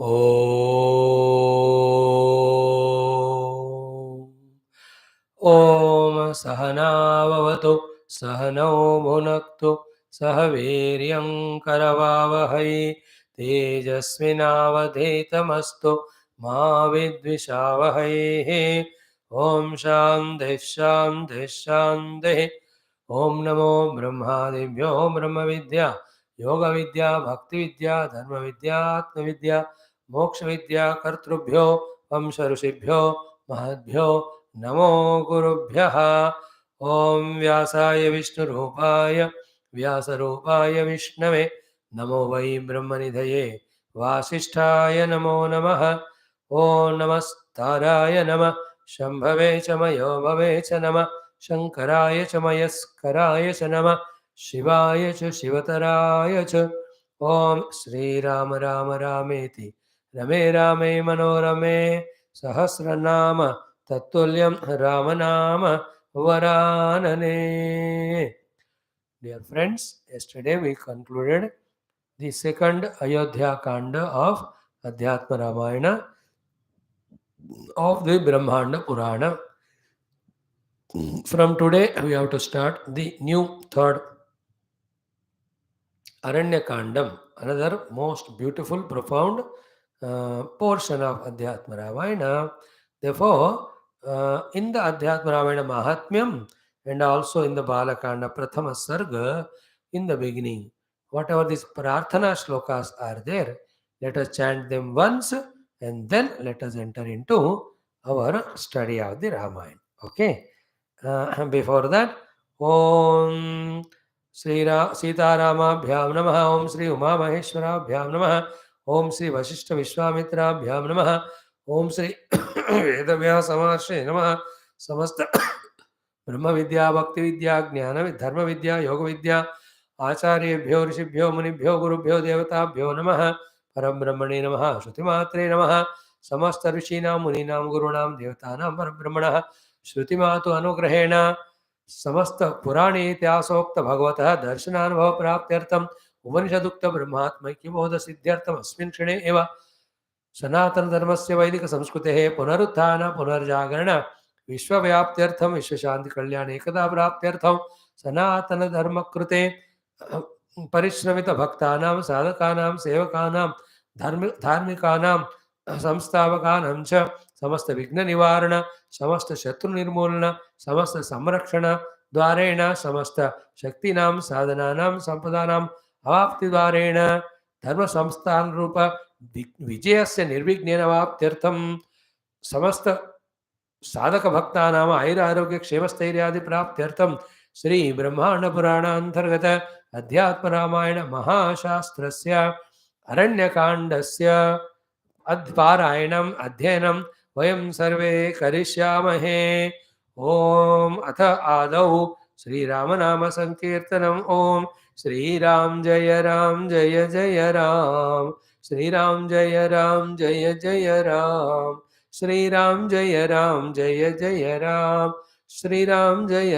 ॐ सहनाववतु सहनौ भुनक्तु सह वीर्यं करवावहै तेजस्विनावधीतमस्तु मा विद्विषावहै। ॐ शान्तिः शान्तिः शान्तिः। ॐ नमो ब्रह्मादिभ्यो ब्रह्मविद्या योगविद्या भक्तिविद्या धर्मविद्या आत्मविद्या मोक्षविद्या कर्तृभ्यो वंश ऋषिभ्यो महद्भ्यो नमो गुरुभ्यः। ॐ व्यासाय विष्णुरूपाय व्यासरूपाय विष्णवे नमो वै ब्रह्मनिधये वासिष्ठाय नमो नमः। ॐ नमस्ताराय नमः शम्भवे च मयो भवे च नमः शङ्कराय च मयस्कराय च नमः शिवाय च शिवतराय च। ॐ श्रीराम राम रामेति रमे रामे मनोरमे सहस्रनाम तत्तुल्यं रामनाम वरानने। Dear friends, yesterday we concluded the second Ayodhya Kanda of Adhyatma Ramayana of the Brahmaanda Purana. From today we have to start the new third Aranya Kandam, another most beautiful, profound portion of Adhyatma Ramayana. Therefore, in the Adhyatma Ramayana Mahatmyam and also in the Balakanda Prathama Sarga, in the beginning, whatever these Prarthana shlokas are there, let us chant them once and then let us enter into our study of the Ramayana. Okay. Before that, Om Sri Sitaramabhyam Namaha, Om Sri Uma Maheshwarabhyam Namaha, Om Sri Vasishta Vishwamitrabhyam Namaha, Om Sri Veda Vyasa Maharshi Namaha, Samasta Brahma Vidya, Bhakti Vidya, Jnana Dharma Vidya, Yoga Vidya, Acharyebhyo, Rishibhyo, Munibhyo, Gurubhyo, Devatabhyo Namaha, Param Brahmane Namaha, Shruti Matre Namaha, Samasta Rishinam, Muninam, Gurunam, Devatanam, Param Brahmana, Shruti Matu Anugrahena, समस्त पुराणे इतिहासोक्त भगवतः दर्शनानुभव प्राप्त्यर्थम उपनिषदुक्त ब्रह्मात्मैक्य बोध सिद्ध्यर्थम अस्मिन् क्षणे एव सनातन धर्मस्य वैदिक संस्कृतेः पुनरुत्थान पुनर्जागरण विश्वव्याप्त्यर्थम विश्वशांति कल्याण एकदा प्राप्त्यर्थम सनातन धर्म कृते परिश्रमित भक्तानां साधकानां सेवकानां धार्मिकानां संस्थापकानां च समस्त विघ्न निवारण समस्त शत्रु निर्मूलन समस्त संरक्षण द्वारेण समस्त शक्तीनां साधनानां संपदानां अवाप्ति द्वारेण धर्म संस्थान रूप विजयस्य निर्विघ्नेन अवाप्त्यर्थं समस्त साधक भक्तानां आयुरारोग्य क्षेमस्थैर्यादि प्राप्त्यर्थं श्री ब्रह्मांड पुराणान्तर्गत अध्यात्म रामायण महाशास्त्रस्य अरण्यकाण्डस्य पारायणम् अध्ययनं वयं सर्वे करिष्यामहे। ओम अथ आदौ श्रीरामनाम संकीर्तनम्। ओम श्रीराम जय जय राम श्रीराम जय जय राम श्रीराम जय जय राम श्रीराम जय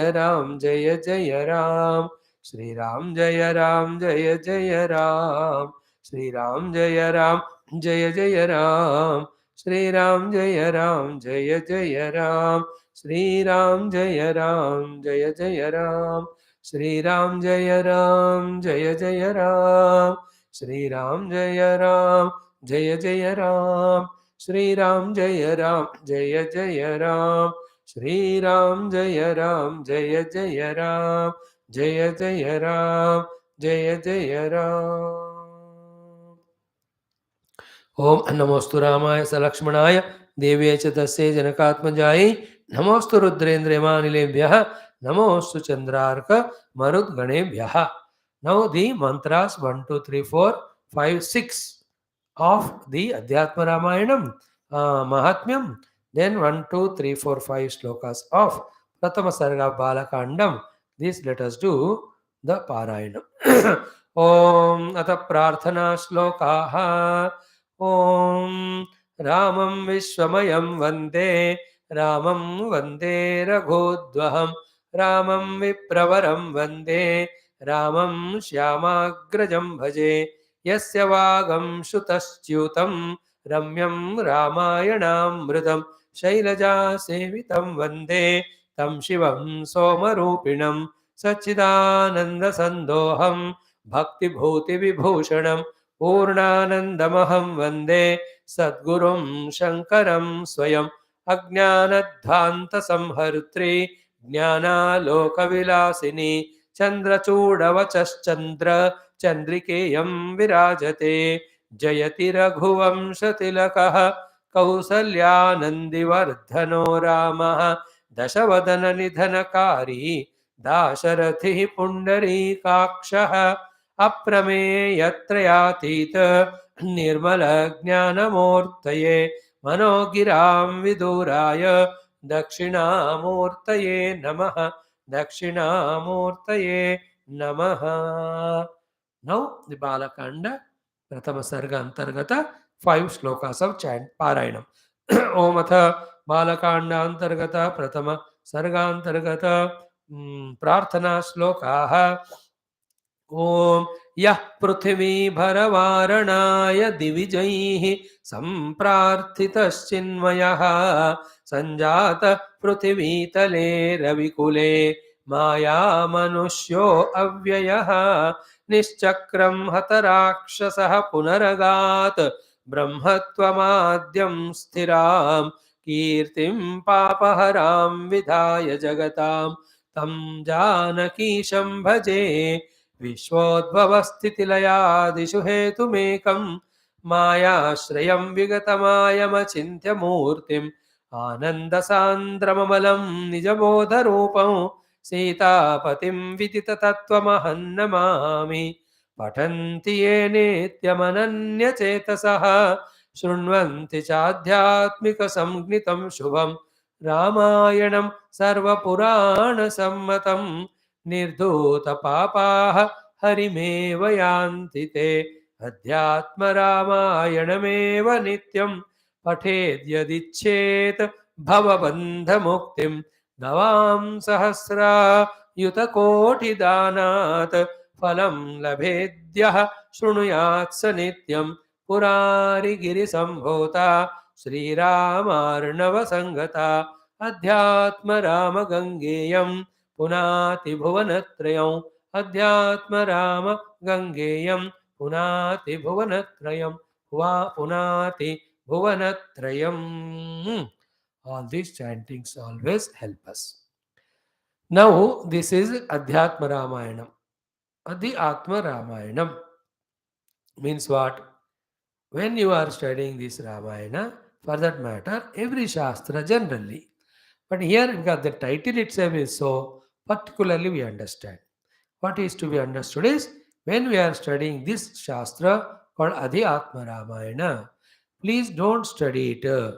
जय राम श्रीराम जय जय राम श्रीराम जय जय राम श्रीराम जय जय राम श्रीराम जय जय राम श्रीराम जय जय राम श्रीराम जय जय राम श्रीराम जय जय राम श्रीराम जय जय राम जय जय राम जय जय राम। ओम नमोस्तु रामाय सलक्ष्मणाय देव्यै च तस्यै जनकात्मजायै नमोस्तु रुद्रेन्द्रयमानिलेभ्यः नमोस्तु चंद्रार्क मरुद्गणेभ्यः। Now the mantras 1, 2, 3, 4, 5, 6 of the Adhyatma Ramayanam Mahatmyam, then 1, 2, 3, 4, 5 shlokas of Prathama Sarga Balakandam. This let us do the Parayanam. Om Atha Prarthana Shlokaha. Om Ramam Vishwamayam Vande Ramam Vande Raghodvaham Ramam Vipravaram Vande Ramam Shyamagrajam Bhaje Yasya Vagam Shutaschutam रम्यं रामायणामृतं शैलजासेवितं वन्दे तं शिवं सोमरूपिणं सच्चिदानन्दसन्दोहं भक्तिभूतिविभूषणं पूर्णानन्दमहं वन्दे सद्गुरुं शङ्करं स्वयम् अज्ञानध्वान्तसंहर्त्री ज्ञानालोकविलासिनी चन्द्रचूडवचश्चन्द्र चन्द्रिकेयं विराजते जयति रघुवंशतिलकः कौसल्यानन्दिवर्धनो रामः दशवदननिधनकारी दाशरथिः पुण्डरीकाक्षः अप्रमेयत्रयातीत निर्मलज्ञानमूर्तये मनोगिरां विदूराय दक्षिणामूर्तये नमः दक्षिणामूर्तये नमः. Now the Balakanda Prathama Sarga Antargata 5 slokas of chant Parayanam. Om Atha Balakanda Antargata Prathama Sarga Antargata Prarthana Slokaha. ओम यः पृथिवी भरवारणाय दिविजैः सम्प्रार्थितश्चिन्मयः सञ्जात पृथिवीतले रविकुले मायामनुष्यो अव्ययः निश्चक्रं हतराक्षसः पुनरगात् ब्रह्मत्वमाद्यं स्थिरां कीर्तिं पापहरां विधाय जगतां तं जानकीशं भजे विश्वोद्भवस्थितिलयादिषु हेतुमेकं मायाश्रयं विगतमायमचिन्त्य मूर्तिम् आनन्दसान्द्रममलं निजबोधरूपं सीतापतिं विदिततत्त्वमहं नमामि पठन्ति ये नित्यमनन्यचेतसः शृण्वन्ति चाध्यात्मिकसंज्ञितं शुभं रामायणं सर्वपुराणसम्मतं निर्धूतपापाः हरिमेव यान्ति ते अध्यात्मरामायणमेव नित्यं पठेद्यदिच्छेत् भवबन्धमुक्तिं गवां सहस्रायुतकोटिदानात् फलं लभेद्यः शृणुयात् स नित्यं पुरारिगिरिसम्भूता श्रीरामार्णवसङ्गता अध्यात्मरामगङ्गेयं पुनाति भुवनत्रयम् अध्यात्मराम गङ्गेयं पुनाति भुवनत्रयम् पुनाति भुवनत्रयम्. All these chantings always help us. Now this is Adhyatma Ramayanam. Adhyatma Ramayanam means what? When you are studying this Ramayana, for that matter, every Shastra generally. But here, because the title itself is so, particularly we understand. What is to be understood is, when we are studying this Shastra called Adhyatma Ramayana, please don't study it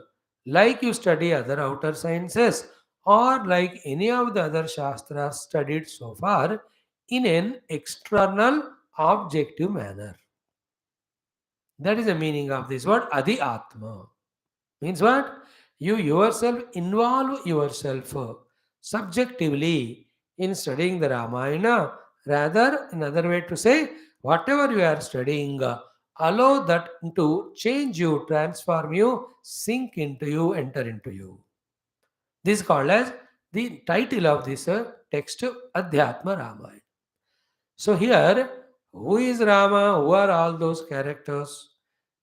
like you study other outer sciences or like any of the other Shastras studied so far in an external objective manner. That is the meaning of this word Adhyatma. Means what? You yourself involve yourself subjectively in studying the Ramayana. Rather, another way to say, whatever you are studying, allow that to change you, transform you, sink into you, enter into you. This is called as the title of this text, Adhyatma Ramayana. So here, who is Rama? Who are all those characters?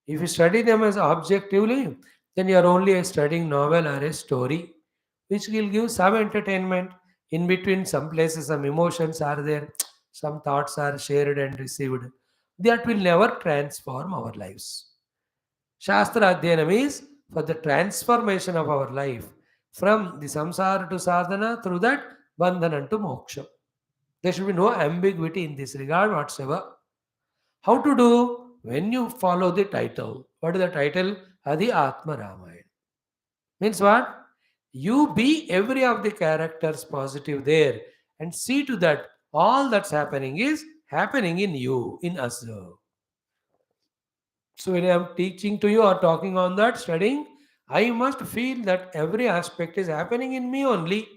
If you study them as objectively, then you are only studying novel or a story, which will give some entertainment. In between, some places, some emotions are there, some thoughts are shared and received. That will never transform our lives. Shastra Adhyanam is for the transformation of our life from the samsara to sadhana, through that bandhana to moksha. There should be no ambiguity in this regard whatsoever. How to do? When you follow the title. What is the title? Adhyatma Ramayana. Means what? You be every of the characters positive there and see to that all that's happening is happening in you, in us. So when I am teaching to you or talking on that, studying, I must feel that every aspect is happening in me only.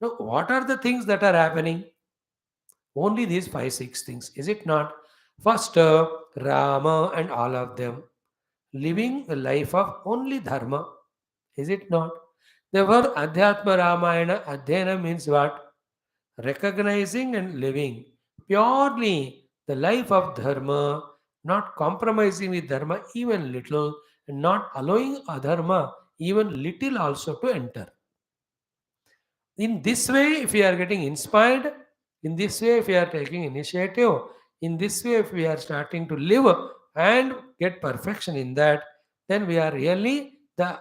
Now, what are the things that are happening? Only these 5, 6 things, is it not? First, Rama and all of them. living a life of only dharma. Is it not? Therefore, Adhyatma Ramayana Adhyana means what? Recognizing and living purely the life of dharma, not compromising with dharma even little, and not allowing adharma even little also to enter. In this way, if we are getting inspired, in this way, if we are taking initiative, in this way, if we are starting to live and get perfection in that, then we are really the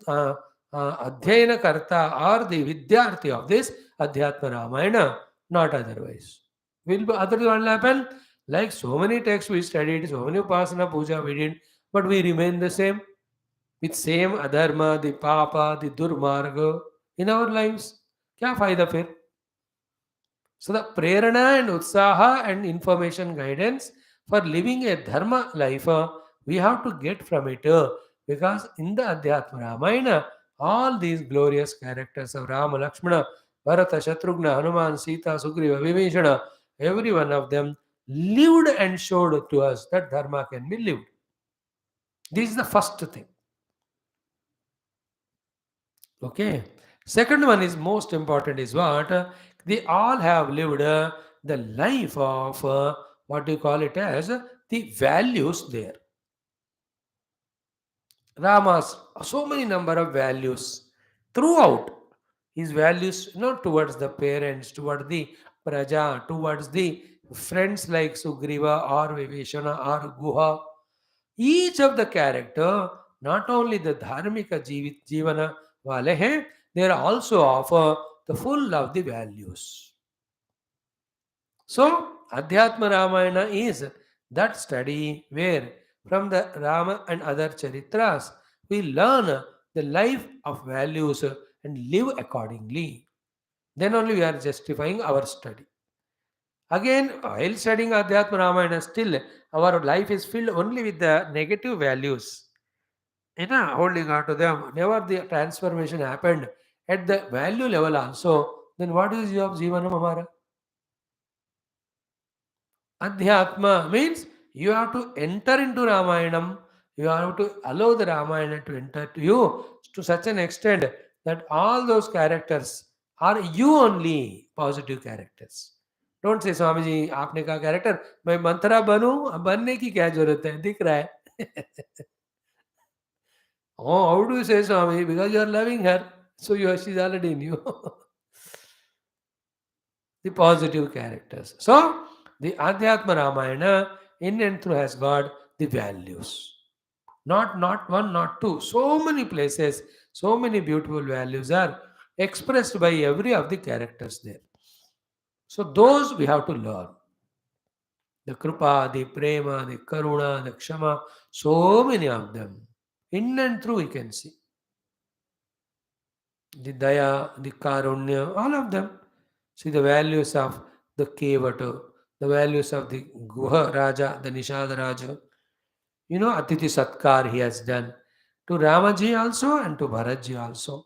uh, Adhyayana Karta or the Vidyarthi of this Adhyatma Ramayana, not otherwise. Otherwise what will happen? Like so many texts we studied, so many Upasana Puja we did, but we remain the same with same adharma, the papa, the durmarga in our lives. क्या फायदा फिर? So the prerana and utsaha and information guidance for living a dharma life, we have to get from it, because in the Adhyatma Ramayana, all these glorious characters of Rama, Lakshmana, Bharata, Shatrughna, Hanuman, Sita, Sugriva, Vibhishana, every one of them lived and showed to us that dharma can be lived. This is the first thing. Okay. Second one is most important is what? They all have lived the life of what do you call it as the values there. Rama's so many number of values throughout his values, not towards the parents, towards the praja, towards the friends like Sugriva or Viveshana or Guha. Each of the character, not only the dharmika jivana wale hain, they are also of the full of the values. So, Adhyatma Ramayana is that study where from the Rama and other charitras we learn the life of values and live accordingly. Then only we are justifying our study. Again, while studying Adhyatma Ramayana, still our life is filled only with the negative values. Holding on to them. Never the transformation happened at the value level also. Then what is your Jivanam Amara? Adhyatma means you have to enter into Ramayanam. You have to allow the Ramayana to enter to you to such an extent that all those characters are you only positive characters. Don't say Swamiji, आपने कहा character, मैं मंत्रा बनूं, बनने की क्या जरूरत है? दिख रहा है. Oh, how do you say Swami? Because you are loving her, so she's already in you. The positive characters. So, the Adhyatma Ramayana in and through has got the values. Not one, not two. So many places, so many beautiful values are expressed by every of the characters there. So those we have to learn. The Kripa, the Prema, the Karuna, the Kshama, so many of them. In and through we can see. The Daya, the Karunya, all of them. See the values of the Kevata, the values of the Guha Raja, the Nishada Raja. Atiti Satkar he has done to Ramaji also and to Bharatji also.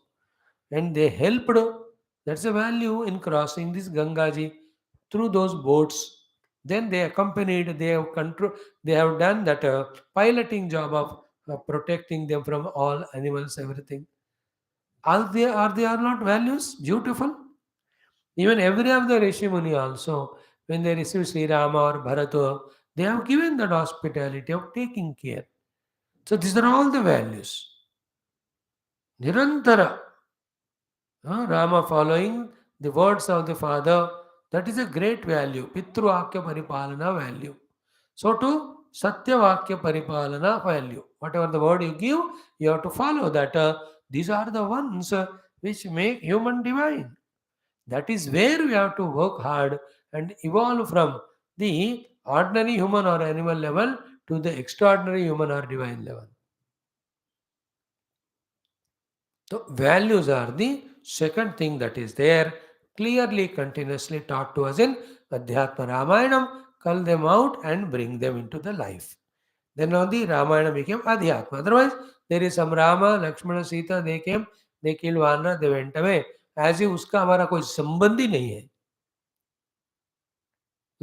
And they helped. That's a value in crossing this Gangaji through those boats. Then they accompanied, they have control, they have done that piloting job of protecting them from all animals, everything. Are they are not values? Beautiful. Even every of the Rishi Muni also, when they receive Sri Rama or Bharata, they have given that hospitality of taking care. So these are all the values. Nirantara. Rama following the words of the father, that is a great value. Pitru Akya Paripalana value. So to Satya Vakya Paripalana value. Whatever the word you give, you have to follow that. These are the ones which make human divine. That is where we have to work hard and evolve from the ordinary human or animal level to the extraordinary human or divine level. So values are the second thing that is there, clearly, continuously taught to us in Adhyatma Ramayanam, cull them out and bring them into the life. Then only Ramayana became Adhyatma. Otherwise, there is some Rama, Lakshmana, Sita, they came, they killed Vanra, they went away. As if उसका हमारा कोई संबंध ही नहीं है.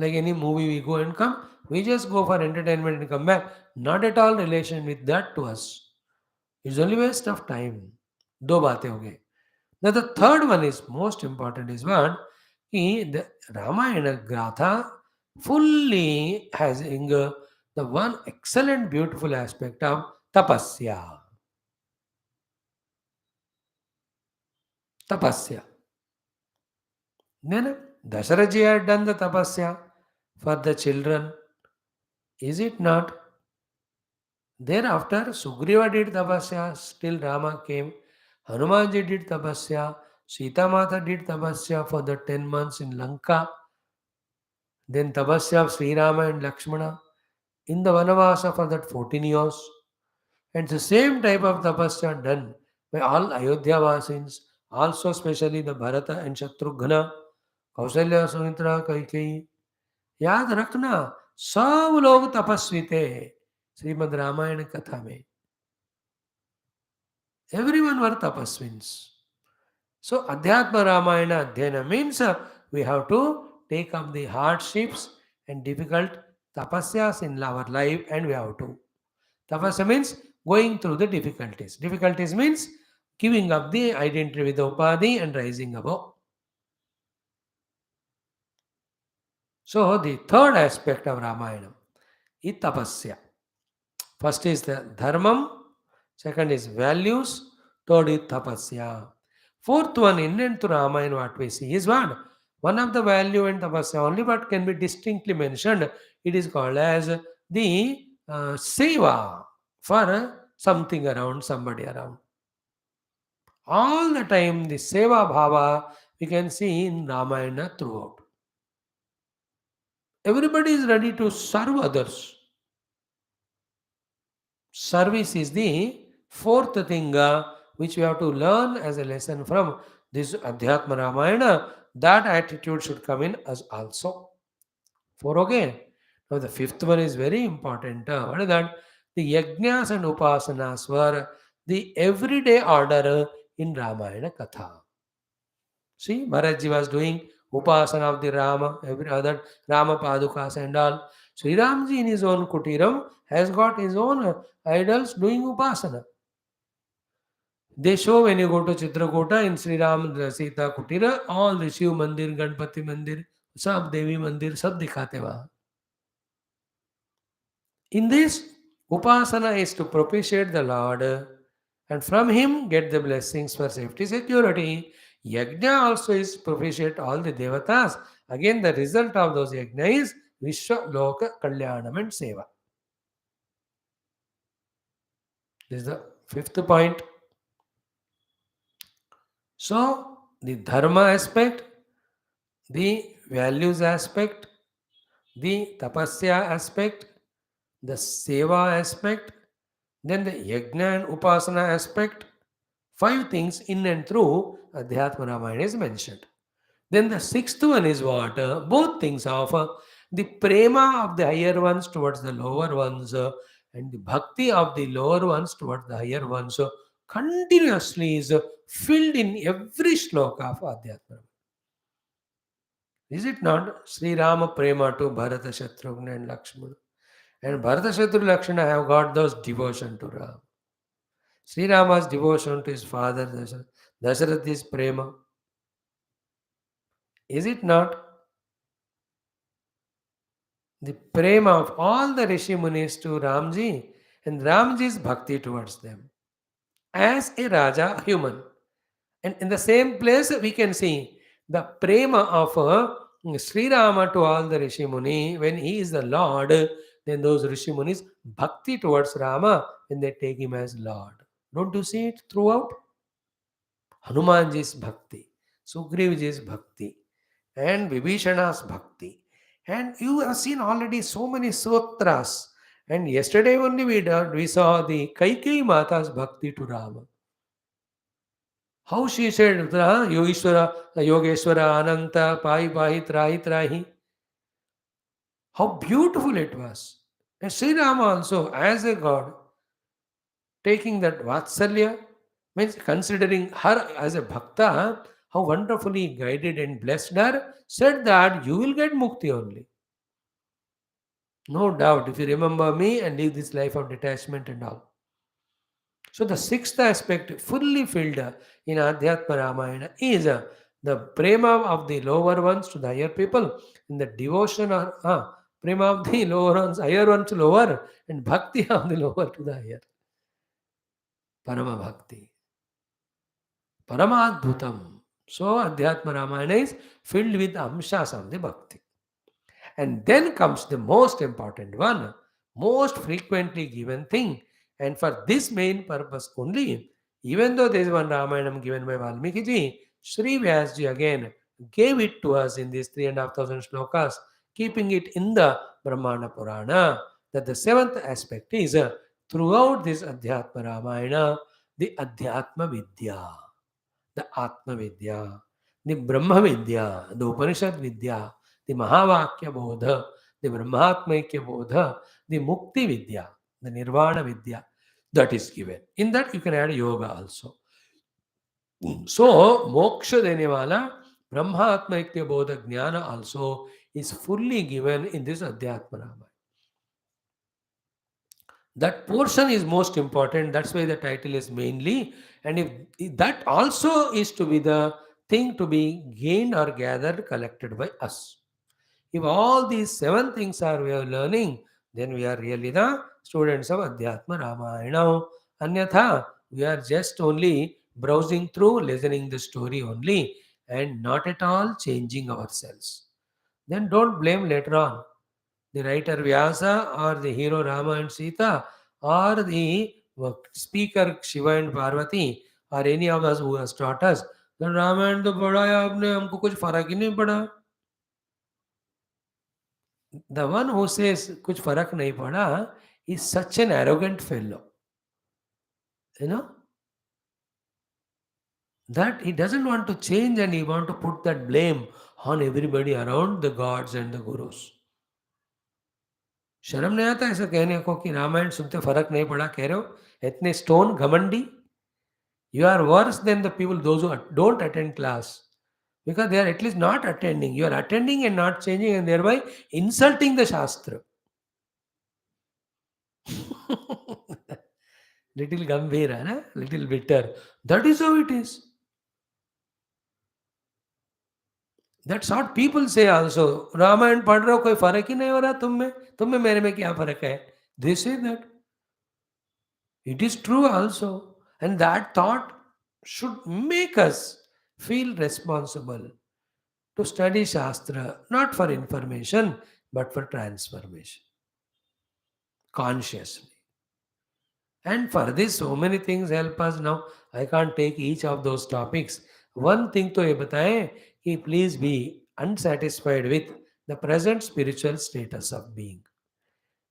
Like any movie, we go and come, we just go for entertainment and come back. Not at all relation with that to us. It's only waste of time. दो बातें हो गई. Now the third one is most important is what? The Ramayana Gratha fully has the one excellent beautiful aspect of tapasya. Tapasya. Then Dasharaji had done the tapasya for the children. Is it not? Thereafter, Sugriva did tapasya, still Rama came. Hanumanji did tapasya. Sita Mata did tapasya for the 10 months in Lanka. Then tapasya of Sri Rama and Lakshmana in the Vanavasa for that 14 years. And the same type of tapasya done by all Ayodhya Vasins, also especially the Bharata and Shatrughna, Kausalya, Sumitra, Kaikeyi. याद रखना सब लोग तपस्वी थे श्रीमद् रामायण कथा में. Everyone were tapaswins. So Adhyatma Ramayana Adhyana means we have to take up the hardships and difficult tapasyas in our life, and we have to. Tapasya means going through the difficulties. Difficulties means giving up the identity with the upadhi and rising above. So the third aspect of Ramayana is tapasya. First is the dharmam, second is values, third is tapasya. Fourth one, in to Ramayana, what we see is what? One of the value and tapasya, only what can be distinctly mentioned, it is called as the seva for something around, somebody around. All the time, the seva bhava we can see in Ramayana throughout. Everybody is ready to serve others. Service is the fourth thing which we have to learn as a lesson from this Adhyatma Ramayana. That attitude should come in us also. Four, okay. Now the fifth one is very important. What is that? The yajnas and upasanas were the everyday order in Ramayana Katha. See, Bharatji was doing upasana of the Rama, every other Rama Padukas and all. Sri Ramji in his own Kutiram has got his own idols doing upasana. They show when you go to Chitrakoota in Sri Ram Sita Kutira, all the Shiv Mandir, Ganpati Mandir, Sab Devi Mandir, Sab dikhate wahan. In this, upasana is to propitiate the Lord and from him get the blessings for safety, security. Yajna also is propitiate all the devatas. Again, the result of those yajna is Vishwa Loka Kalyanam and Seva. This is the fifth point. So, the dharma aspect, the values aspect, the tapasya aspect, the seva aspect, then the yajna and upasana aspect, 5 things in and through Adhyatma Ramayana is mentioned. Then the sixth one is what? Both things of the prema of the higher ones towards the lower ones and the bhakti of the lower ones towards the higher ones continuously is filled in every shloka of Adhyatma. Is it not? Sri Rama prema to Bharata, Shatrughna and Lakshmana. And Bharata, Shatrughna, Lakshmana have got those devotion to Rama. Sri Rama's devotion to his father Dasharatha. Dasharatha is prema. Is it not? The prema of all the Rishi Munis to Ramji and Ramji's bhakti towards them. As a Raja, human. And in the same place, we can see the prema of Sri Rama to all the Rishi Muni. When he is the Lord, then those Rishi Munis bhakti towards Rama when they take him as Lord. Don't you see it throughout? Hanumanji's bhakti, Sugrivji's bhakti, and Vibhishana's bhakti. And you have seen already so many sutras. And yesterday only we saw the Kaikeyi Mata's bhakti to Rama. How she said, Yogeshwara, Yogeshwara, Ananta, Pai, Pahi, Trahi, Trahi. How beautiful it was. And Sri Rama also, as a god, taking that Vatsalya, means considering her as a bhakta, how wonderfully guided and blessed her, said that you will get mukti only. No doubt, if you remember me and live this life of detachment and all. So the sixth aspect, fully filled in Adhyatma Ramayana, is the prema of the lower ones to the higher people, in the devotion or prema of the lower ones, higher ones to lower, and bhakti of the lower to the higher. Parama bhakti. Paramadbhutam. So Adhyatma Ramayana is filled with amshas of the bhakti. And then comes the most important one, most frequently given thing. And for this main purpose only, even though there is one Ramayanam given by Valmiki ji, Sri Vyas ji again gave it to us in these 3,500 slokas, keeping it in the Brahmaanda Purana, that the seventh aspect is throughout this Adhyatma Ramayana, the Adhyatma Vidya, the Atma Vidya, the Brahma Vidya, the Upanishad Vidya, the Mahavakya Bodha, the Brahmatmaikya Bodha, the Mukti Vidya, the Nirvana Vidya, that is given. In that you can add yoga also. So, moksha dene wala Brahmatmaikya Bodha Jnana also is fully given in this Adhyatma Ramayana. That portion is most important. That's why the title is mainly. And if that also is to be the thing to be gained or gathered, collected by us. If all these seven things are we are learning, then we are really the students of Adhyatma Ramayana. Anyatha, we are just only browsing through, listening the story only, and not at all changing ourselves. Then don't blame later on the writer Vyasa or the hero Rama and Sita or the speaker Shiva and Parvati or any of us who has taught us. The Ramayan तो पढ़ा है आपने हमको कुछ फर्क ही नहीं पड़ा. The one who says कुछ फर्क नहीं पड़ा is such an arrogant fellow. You know that he doesn't want to change and he want to put that blame on everybody around the gods and the gurus. शर्म नहीं आता ऐसा कहने को कि रामायण सुनते फर्क नहीं पड़ा कह रहे हो इतने स्टोन घमंडी. You are worse than the people those who don't attend class because they are at least not attending. You are attending and not changing and thereby insulting the Shastra. Little gambhira, na? Little bitter. That is how it is. That's what people say also. Ramayan पढ़ रहे हो कोई फर्क ही नहीं हो रहा तुम में मेरे में क्या फर्क है. They say that. It is true also. And that thought should make us feel responsible to study Shastra, not for information, but for transformation, consciously. And for this, so many things help us now. I can't take each of those topics. One thing to ye bataye कि please be unsatisfied with the present spiritual status of being.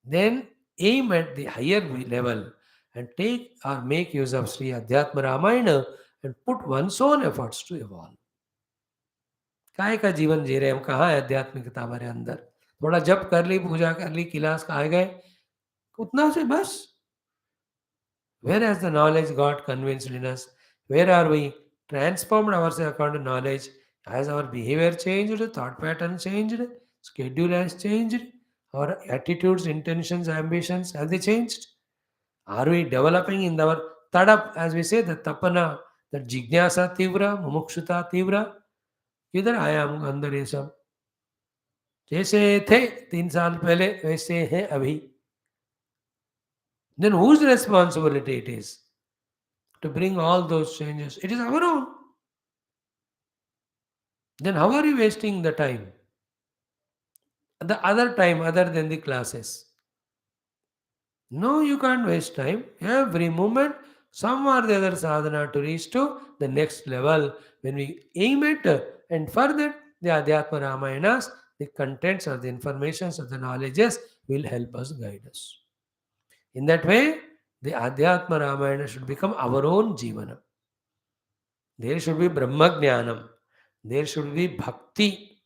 Then aim at the higher level and take or make use of Sri Adhyatma Ramayana and put one's own efforts to evolve. काय का जीवन जी रहे हैं हम कहाँ है आध्यात्मिकता हमारे अंदर. थोड़ा जप कर ली पूजा कर ली क्लास कहाँ गए उतना से बस. Where has the knowledge got convinced in us? Where are we transformed ourselves according to knowledge? Has our behavior changed, thought pattern changed, schedule has changed, our attitudes, intentions, ambitions, have they changed? Are we developing in our tadap, as we say, the tapana, the jignasa tivra, mumukshita tivra? किधर आया हम अंदर ये सब. जैसे थे 3 साल पहले वैसे हैं अभी. Then whose responsibility it is to bring all those changes? It is our own. Then how are you wasting the time? The other time other than the classes? No, you can't waste time. Every moment, some or the other sadhana to reach to the next level. When we aim at and further the Adhyatma Ramayanas, the contents or the informations of the knowledges will help us guide us. In that way, the Adhyatma Ramayana should become our own Jivana. There should be Brahma Jnanam. There should be Bhakti.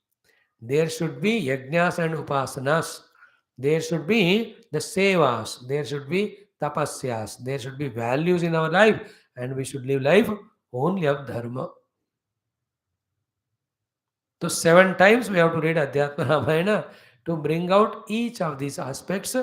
There should be Yajnas and Upasanas. There should be the Sevas. There should be Tapasyas. There should be values in our life. And we should live life only of Dharma. So 7 times we have to read Adhyatma Ramayana to bring out each of these aspects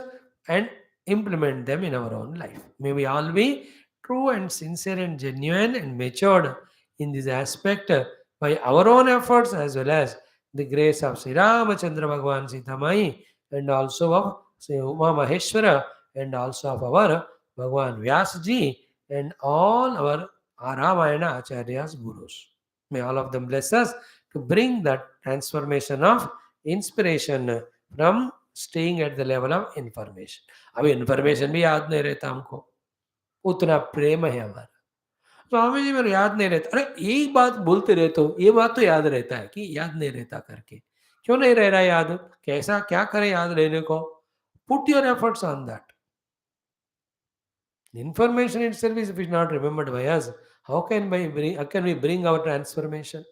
and implement them in our own life. May we all be true and sincere and genuine and matured in this aspect by our own efforts as well as the grace of Sri Ramachandra Bhagavan Sita Mai and also of Sri Uma Maheshwara and also of our Bhagavan Vyasa ji and all our Ramayana Acharyas Gurus. May all of them bless us to bring that transformation of inspiration from staying at the level of information. अभी information भी याद नहीं रहता हमको, उतना प्रेम है हमारा। स्वामी जी मेरे याद नहीं रहता, अरे एक बात बोलते रहते हो, ये बात तो याद रहता है कि याद नहीं रहता करके, क्यों नहीं रह रहा याद, कैसा क्या करें याद रहने को? Put your efforts on that. Information itself is if it's not remembered by us, how can we bring our transformation?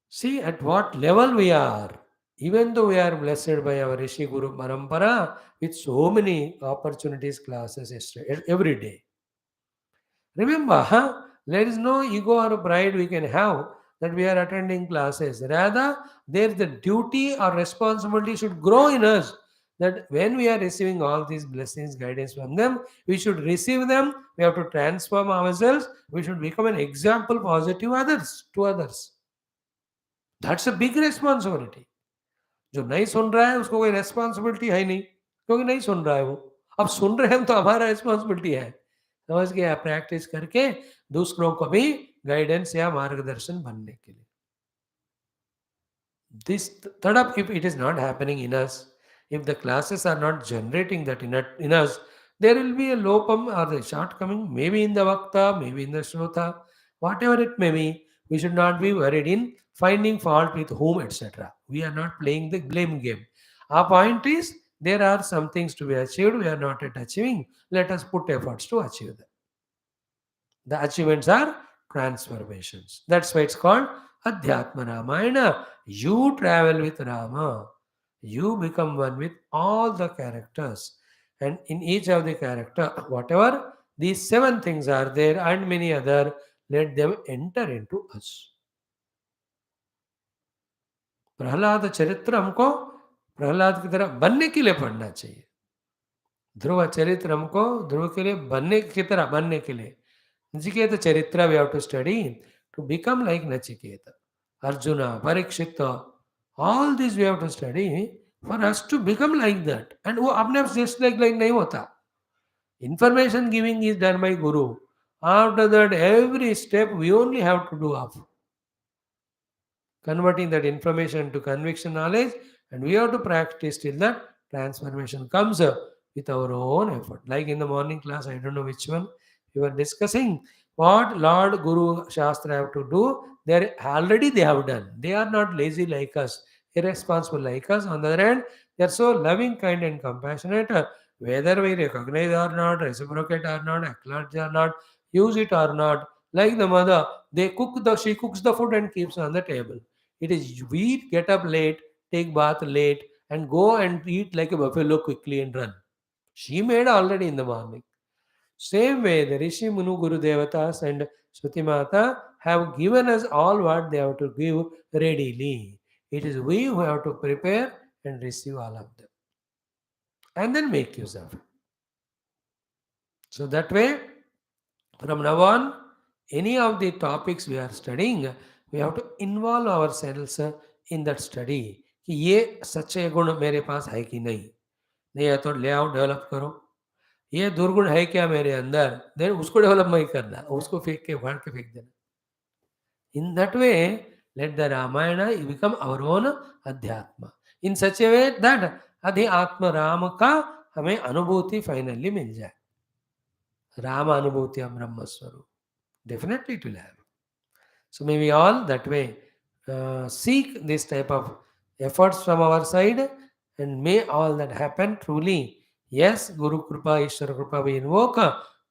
See at what level we are. Even though we are blessed by our Rishi Guru Parampara with so many opportunities, classes every day. Remember, there is no ego or pride we can have that we are attending classes. Rather, there the duty or responsibility should grow in us that when we are receiving all these blessings, guidance from them, we should receive them. We have to transform ourselves. We should become an example positive others to others. That's a big responsibility. जो नहीं सुन रहा है उसको कोई responsibility है नहीं, क्योंकि नहीं सुन रहा है वो. अब सुन रहे हैं तो हमारा रेस्पॉन्सिबिलिटी है. समझ गया? प्रैक्टिस करके दूसरों को भी गाइडेंस या मार्गदर्शन बनने के लिए. This third up, if it is not happening in us, if the classes are not generating that in us, there will be a lopam or the shortcoming, maybe in the vakta, maybe in the shrota, whatever it may be. We should not be worried in finding fault with whom, etc. We are not playing the blame game. Our point is there are some things to be achieved, we are not yet achieving. Let us put efforts to achieve them. The achievements are transformations. That's why it's called Adhyatma Ramayana. You travel with Rama. You become one with all the characters. And in each of the character, whatever these 7 things are there and many other, let them enter into us. Prahlad चरित्र हमको प्रहलाद की तरह बनने के लिए पढ़ना चाहिए. ध्रुव चरित्र हमको ध्रुव के लिए बनने की तरह बनने के लिए. Nachiketa Charitra we have to study to become like Nachiketa. Arjuna, Parikshita, all these we have to study for us to become like that. And वो अपने आप just like नहीं होता. Information giving is done by Guru. After that, every step we only have to do of converting that information to conviction knowledge, and we have to practice till that transformation comes with our own effort. Like in the morning class, I don't know which one, we were discussing what Lord Guru Shastra have to do. They have done. They are not lazy like us, irresponsible like us. On the other hand, they are so loving, kind, and compassionate. Whether we recognize or not, reciprocate or not, acknowledge or not, use it or not. Like the mother, she cooks the food and keeps on the table. It is we get up late, take bath late, and go and eat like a buffalo quickly and run. She made already in the morning. Same way, the Rishi Munu Guru Devatas and Shruti Mata have given us all what they have to give readily. It is we who have to prepare and receive all of them. And then make use of it. So that way, from now on, any of the topics we are studying, we have to involve ourselves in that study. कि ये सच्चे गुण मेरे पास है कि नहीं है तो ले आओ, डेवलप करो. ये दुर्गुण है क्या मेरे अंदर, देन उसको डेवलप नहीं करना, उसको फेंक के फाड़ के फेंक देना. In that way, let the Ramayana become our own Adhyatma. In such a way that Adhyatma Rama का हमें अनुभूति फाइनली मिल जाए. Rama अनुभूति हम ब्रह्म स्वरूप. Definitely it will have. So may we all that way seek this type of efforts from our side, and may all that happen truly. Yes, Guru Kripa, Ishwara Kripa we invoke.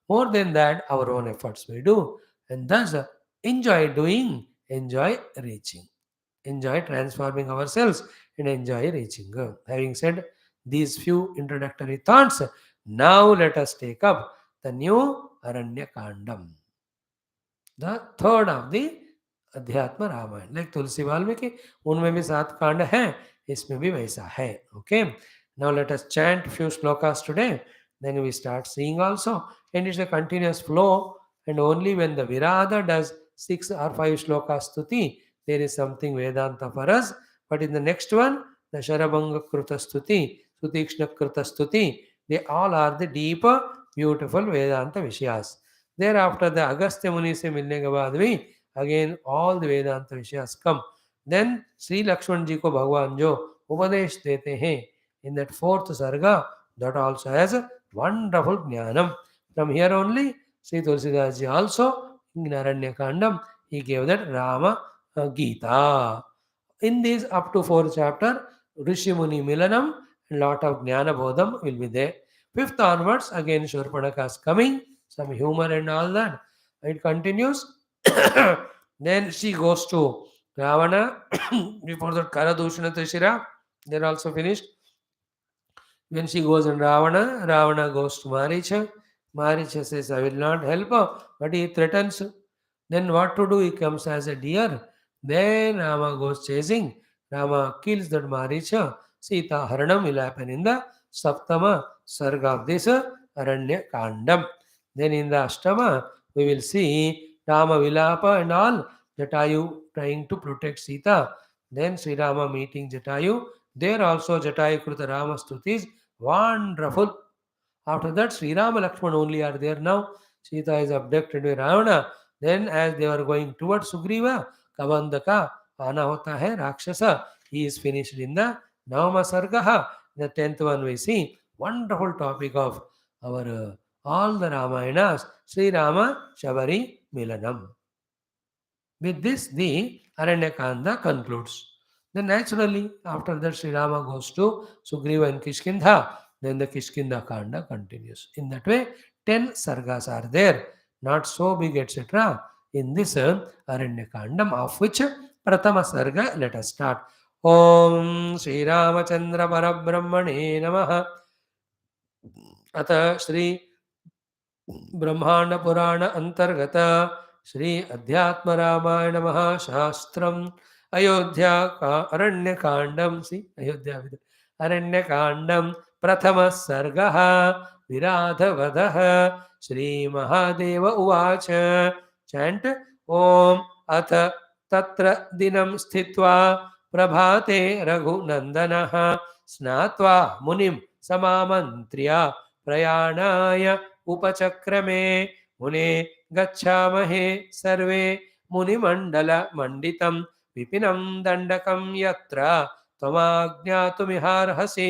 More than that, our own efforts we do. And thus, enjoy doing, enjoy reaching. Enjoy transforming ourselves and enjoy reaching. Having said these few introductory thoughts, now let us take up the new Aranya Kandam. The third of the अध्यात्म Ramayan. Like तुलसी वाल्मीकि, उनमें भी 7 कांड हैं. इसमें भी वैसा है. Okay, now let us chant few slokas today, then we start seeing also, and it's a continuous flow, and only when the Virada does 6 or 5 slokas stuti, there is something Vedanta for us. But in the next one, the Sharabanga Kruta Stuti, Sutikshna Kruta Stuti, they all are the deep, beautiful Vedanta Vishayas. Thereafter, the Agastya Muni se milne ke baad bhi, again all the Vedanta Vishayas come. Then Sri Lakshman ji ko Bhagwan jo Upadesh dete hain in that fourth Sarga, that also has a wonderful Jnanam. From here only, Sri Tulsidas ji also, in Aranya Kandam, he gave that Rama Gita. In these up to 4th chapter, Rishi Muni Milanam, and lot of Jnana Bodham will be there. 5th onwards, again Shurpanaka is coming, some humor and all that. It continues. Then she goes to Ravana. Before that, Karadushana Trishira, they're also finished. When she goes in Ravana, Ravana goes to Maricha. Maricha says, I will not help her, but he threatens. Then what to do? He comes as a deer. Then Rama goes chasing. Rama kills that Maricha. Sita Haranam will happen in the Saptama Sarga of this Aranya Kandam. Then in the Ashtama, we will see Rama Vilapa and all. Jatayu trying to protect Sita. Then Sri Rama meeting Jatayu. There also Jatayu Kruta Rama Stutis. Wonderful. After that, Sri Rama Lakshman only are there now. Sita is abducted by Ravana. Then as they are going towards Sugriva, Kavandaka, Ana hota hai Rakshasa. He is finished in the Navama Sargaha. The 10th one we see. Wonderful topic of our all the Ramayanas. Sri Rama Shabari Milanam. With this, the Aranyakanda concludes. Then naturally, after that, Sri Rama goes to Sugriva and Kishkindha. Then the Kishkinda Kanda continues. In that way, 10 sargas are there, not so big, etc. In this Aranyakandam, of which Pratama Sarga, let us start. Om Sri Ramachandra Parabrahmane Namaha. Atha Sri ब्रह्मांड पुराण अंतर्गत श्री अध्यात्म रामायण महाशास्त्रम अयोध्या का अरण्य कांडम सी अयोध्या अरण्य कांडम प्रथम सर्ग विराध वध श्री महादेव उवाच chant ओम अथ तत्र दिनं स्थित्वा प्रभाते रघुनंदनः स्नात्वा मुनिं समामन्त्र्य प्रयाणाय उपचक्रमे मुने गच्छामहे सर्वे मुनिमंडल मंडितं विपिनं दंडकं यत्र त्वमाज्ञातुमिहार्हसि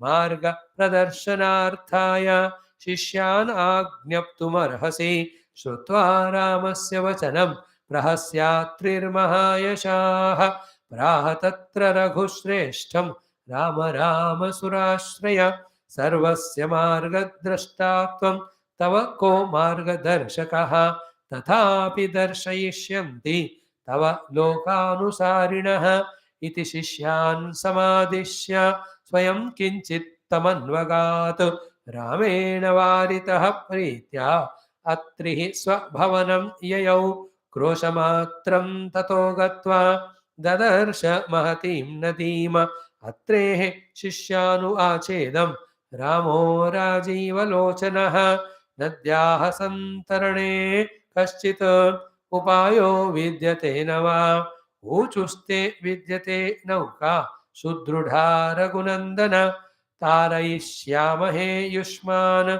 मार्ग प्रदर्शनार्थाय शिष्यान् आज्ञप्तुमर्हसि श्रुत्वा रामस्य वचनं प्रहस्यात्रिर्महायशाः प्राह तत्र रघुश्रेष्ठं राम राम सुराश्रय सर्वस्य मार्गद्रष्टा त्वं तव को मार्गदर्शकः तथापि दर्शयिष्यन्ति तव लोकानुसारिणः इति शिष्यान् समादिश्य स्वयं किञ्चित् तमन्वगात् रामेण वारितः प्रीत्या अत्रिः स्वभवनं ययौ क्रोशमात्रं ततो गत्वा ददर्श महतीं नदीम् अत्रेः शिष्यानु आचेदं रामो राजीवलोचनः नद्याः सन्तरणे कश्चित् उपायो विद्यते न वा ऊचुस्ते विद्यते नौका सुदृढा रघुनन्दन तारयिष्यामहे युष्मान्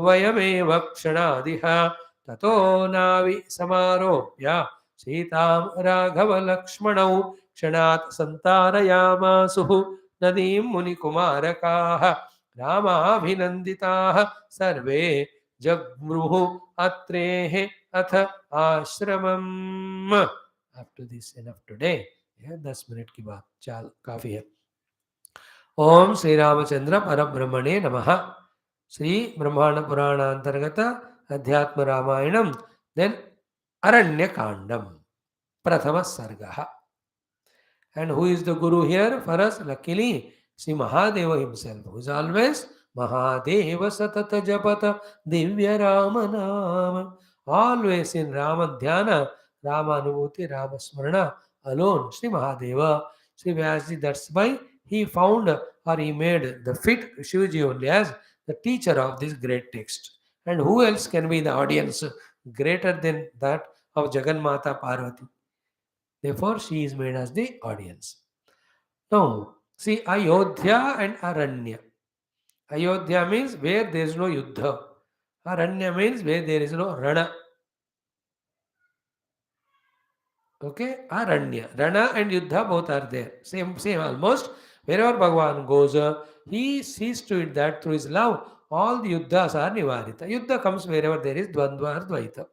वयमेव क्षणादिह ततो नावि समारोप्य सीतां राघवलक्ष्मणौ क्षणात् सन्तारयामासुः नदीं मुनिकुमारकाः रामाभिनन्दिताः सर्वे जग्मुः अत्रेः अथ आश्रमम्. Up to this enough today. 10 minute की बात चाल काफी है. ओम श्री रामचंद्र परब्रह्मणे नमः. श्री ब्रह्मांड पुराण अंतर्गत अध्यात्म रामायणम. देन अरण्य कांडम प्रथम सर्गः. And who is the Guru here for us? Luckily, Sri Mahadeva himself, who is always Mahadeva Satata Japata Divya Rama Nama. Always in Rama Dhyana, Rama Anubhuti, Rama Smarana alone, Sri Mahadeva. Sri Vyasa, that's why he found or he made the fit Shivaji only as the teacher of this great text. And who else can be the audience greater than that of Jagannatha Parvati? Therefore, she is made as the audience. Now, see Ayodhya and Aranya. Ayodhya means where there is no Yuddha. Aranya means where there is no Rana. Okay, Aranya. Rana and Yuddha both are there. Same almost. Wherever Bhagavan goes, he sees to it that through his love, all the Yuddhas are Nivarita. Yuddha comes wherever there is Dvandva or Dvaita.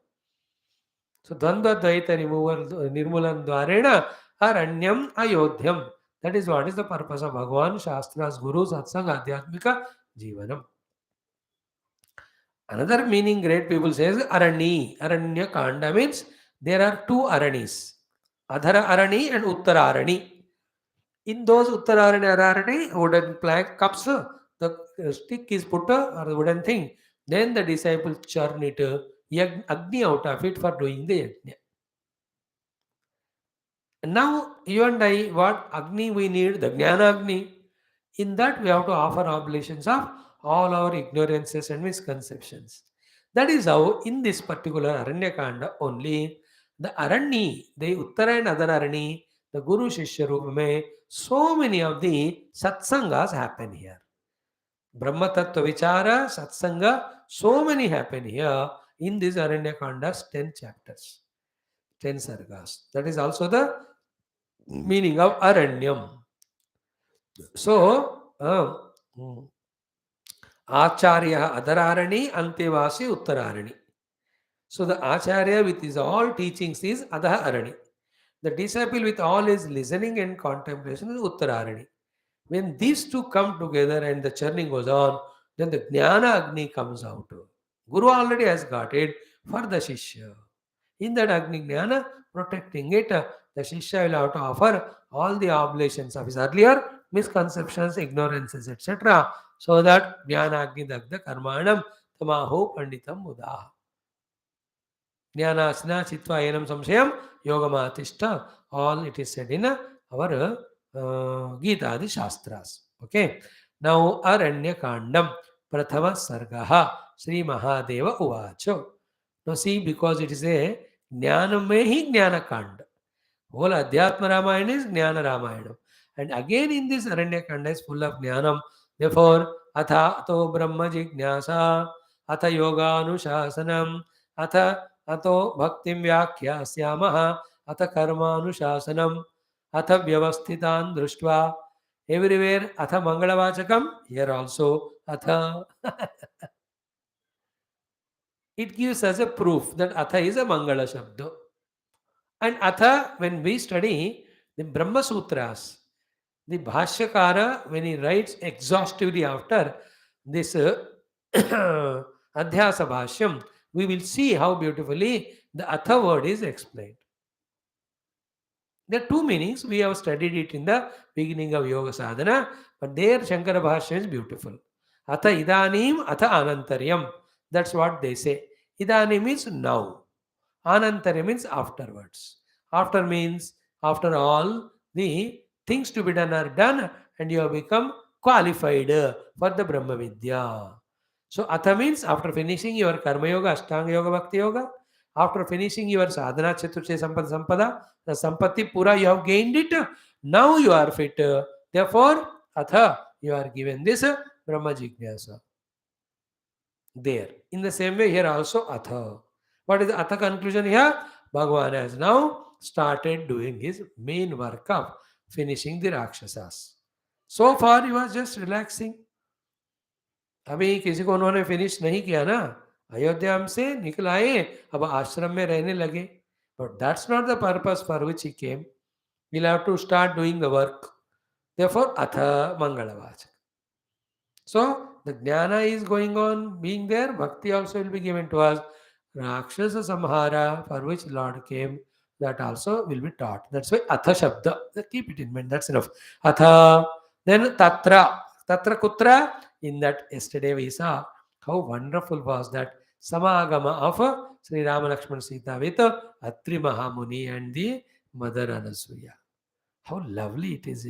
So Dvandva Dvaita removal, Nirmulan Dvarena, Aranyam Ayodhyam. That is what is the purpose of Bhagavan, Shastras, Guru, Satsanga, Adhyatmika, Jivanam. Another meaning great people says Arani. Aranya Kanda means there are two Aranis. Adhara Arani and Uttara Arani. In those Uttara Arani, Arani, wooden plank cups, the stick is put or the wooden thing. Then the disciples churn it, Agni out of it for doing the yajna. And now you and I, what Agni we need? The Jnana Agni. In that we have to offer oblations of all our ignorances and misconceptions. That is how in this particular Aranyakanda only the Arani, the Uttara and Adhararani, the Guru Shishya Rupame, so many of the satsangas happen here. Brahma Tattva Vichara, Satsanga, so many happen here in this Aranyakanda's 10 chapters, 10 sargas. That is also the meaning of Aranyam. So, Acharya Adhararani, Antevasi Uttararani. So the Acharya with his all teachings is Adharani. The disciple with all his listening and contemplation is Uttararani. When these two come together and the churning goes on, then the Jnana Agni comes out. Guru already has got it for the Shishya. In that Agni Jnana, protecting it, the Shishya will have to offer all the oblations of his earlier misconceptions, ignorances, etc. So that Jnana Agni Dagda Karmanam Tamaho Panditam Mudaha. Jnanasna Chitva Enam Samshayam Yogamatishta. All it is said in our Gita Adi Shastras. Okay. Now Aranya Kandam Prathama Sargaha Sri Mahadeva Uvacho. Now see, because it is a Jnana Mehi Jnana Kanda. Whole Adhyatma Ramayana is Jnana Ramayana. And again in this Aranya Kanda is full of Jnanam. Therefore, Atha Ato Brahma Jignasa, Atha Yoga Anushasanam, Atha Ato Bhaktim Vyakyasyamaha, Atha Karma Anushasanam, Atha Vyavasthitan Društva. Everywhere Atha Mangalavachakam, here also Atha. It gives us a proof that Atha is a Mangala Shabda. And Atha, when we study the Brahma Sutras, the Bhashyakara, when he writes exhaustively after this Adhyasa Bhashyam, we will see how beautifully the Atha word is explained. There are two meanings. We have studied it in the beginning of Yoga Sadhana, but there Shankara Bhashya is beautiful. Atha idanim, atha anantaryam. That's what they say. Idanim means now. Anantarya means afterwards. After means after all the things to be done are done and you have become qualified for the Brahma Vidya. So Atha means after finishing your Karma Yoga, Ashtanga Yoga, Bhakti Yoga, after finishing your Sadhana, Chaturche Sampada, the Sampatti Pura, you have gained it. Now you are fit. Therefore, Atha, you are given this Brahma Jignasa. There. In the same way, here also Atha. What is the Atha conclusion here? Bhagavan has now started doing his main work of finishing the Rakshasas. So far, he was just relaxing. अभी किसी को उन्होंने finish नहीं किया ना, अयोध्या से निकल आए, अब आश्रम में रहने लगे. But that's not the purpose for which he came. We'll have to start doing the work. Therefore, Atha Mangalavachaka. So, the Jnana is going on, being there, Bhakti also will be given to us. Rakshasa Samhara, for which Lord came, that also will be taught. That's why Atha Shabda. Keep it in mind, that's enough. Atha, then Tatra. Tatra Kutra, in that yesterday we saw how wonderful was that Samagama of Sri Rama Lakshmana Sita with Atri Mahamuni and the Mother Anasuya. How lovely it is,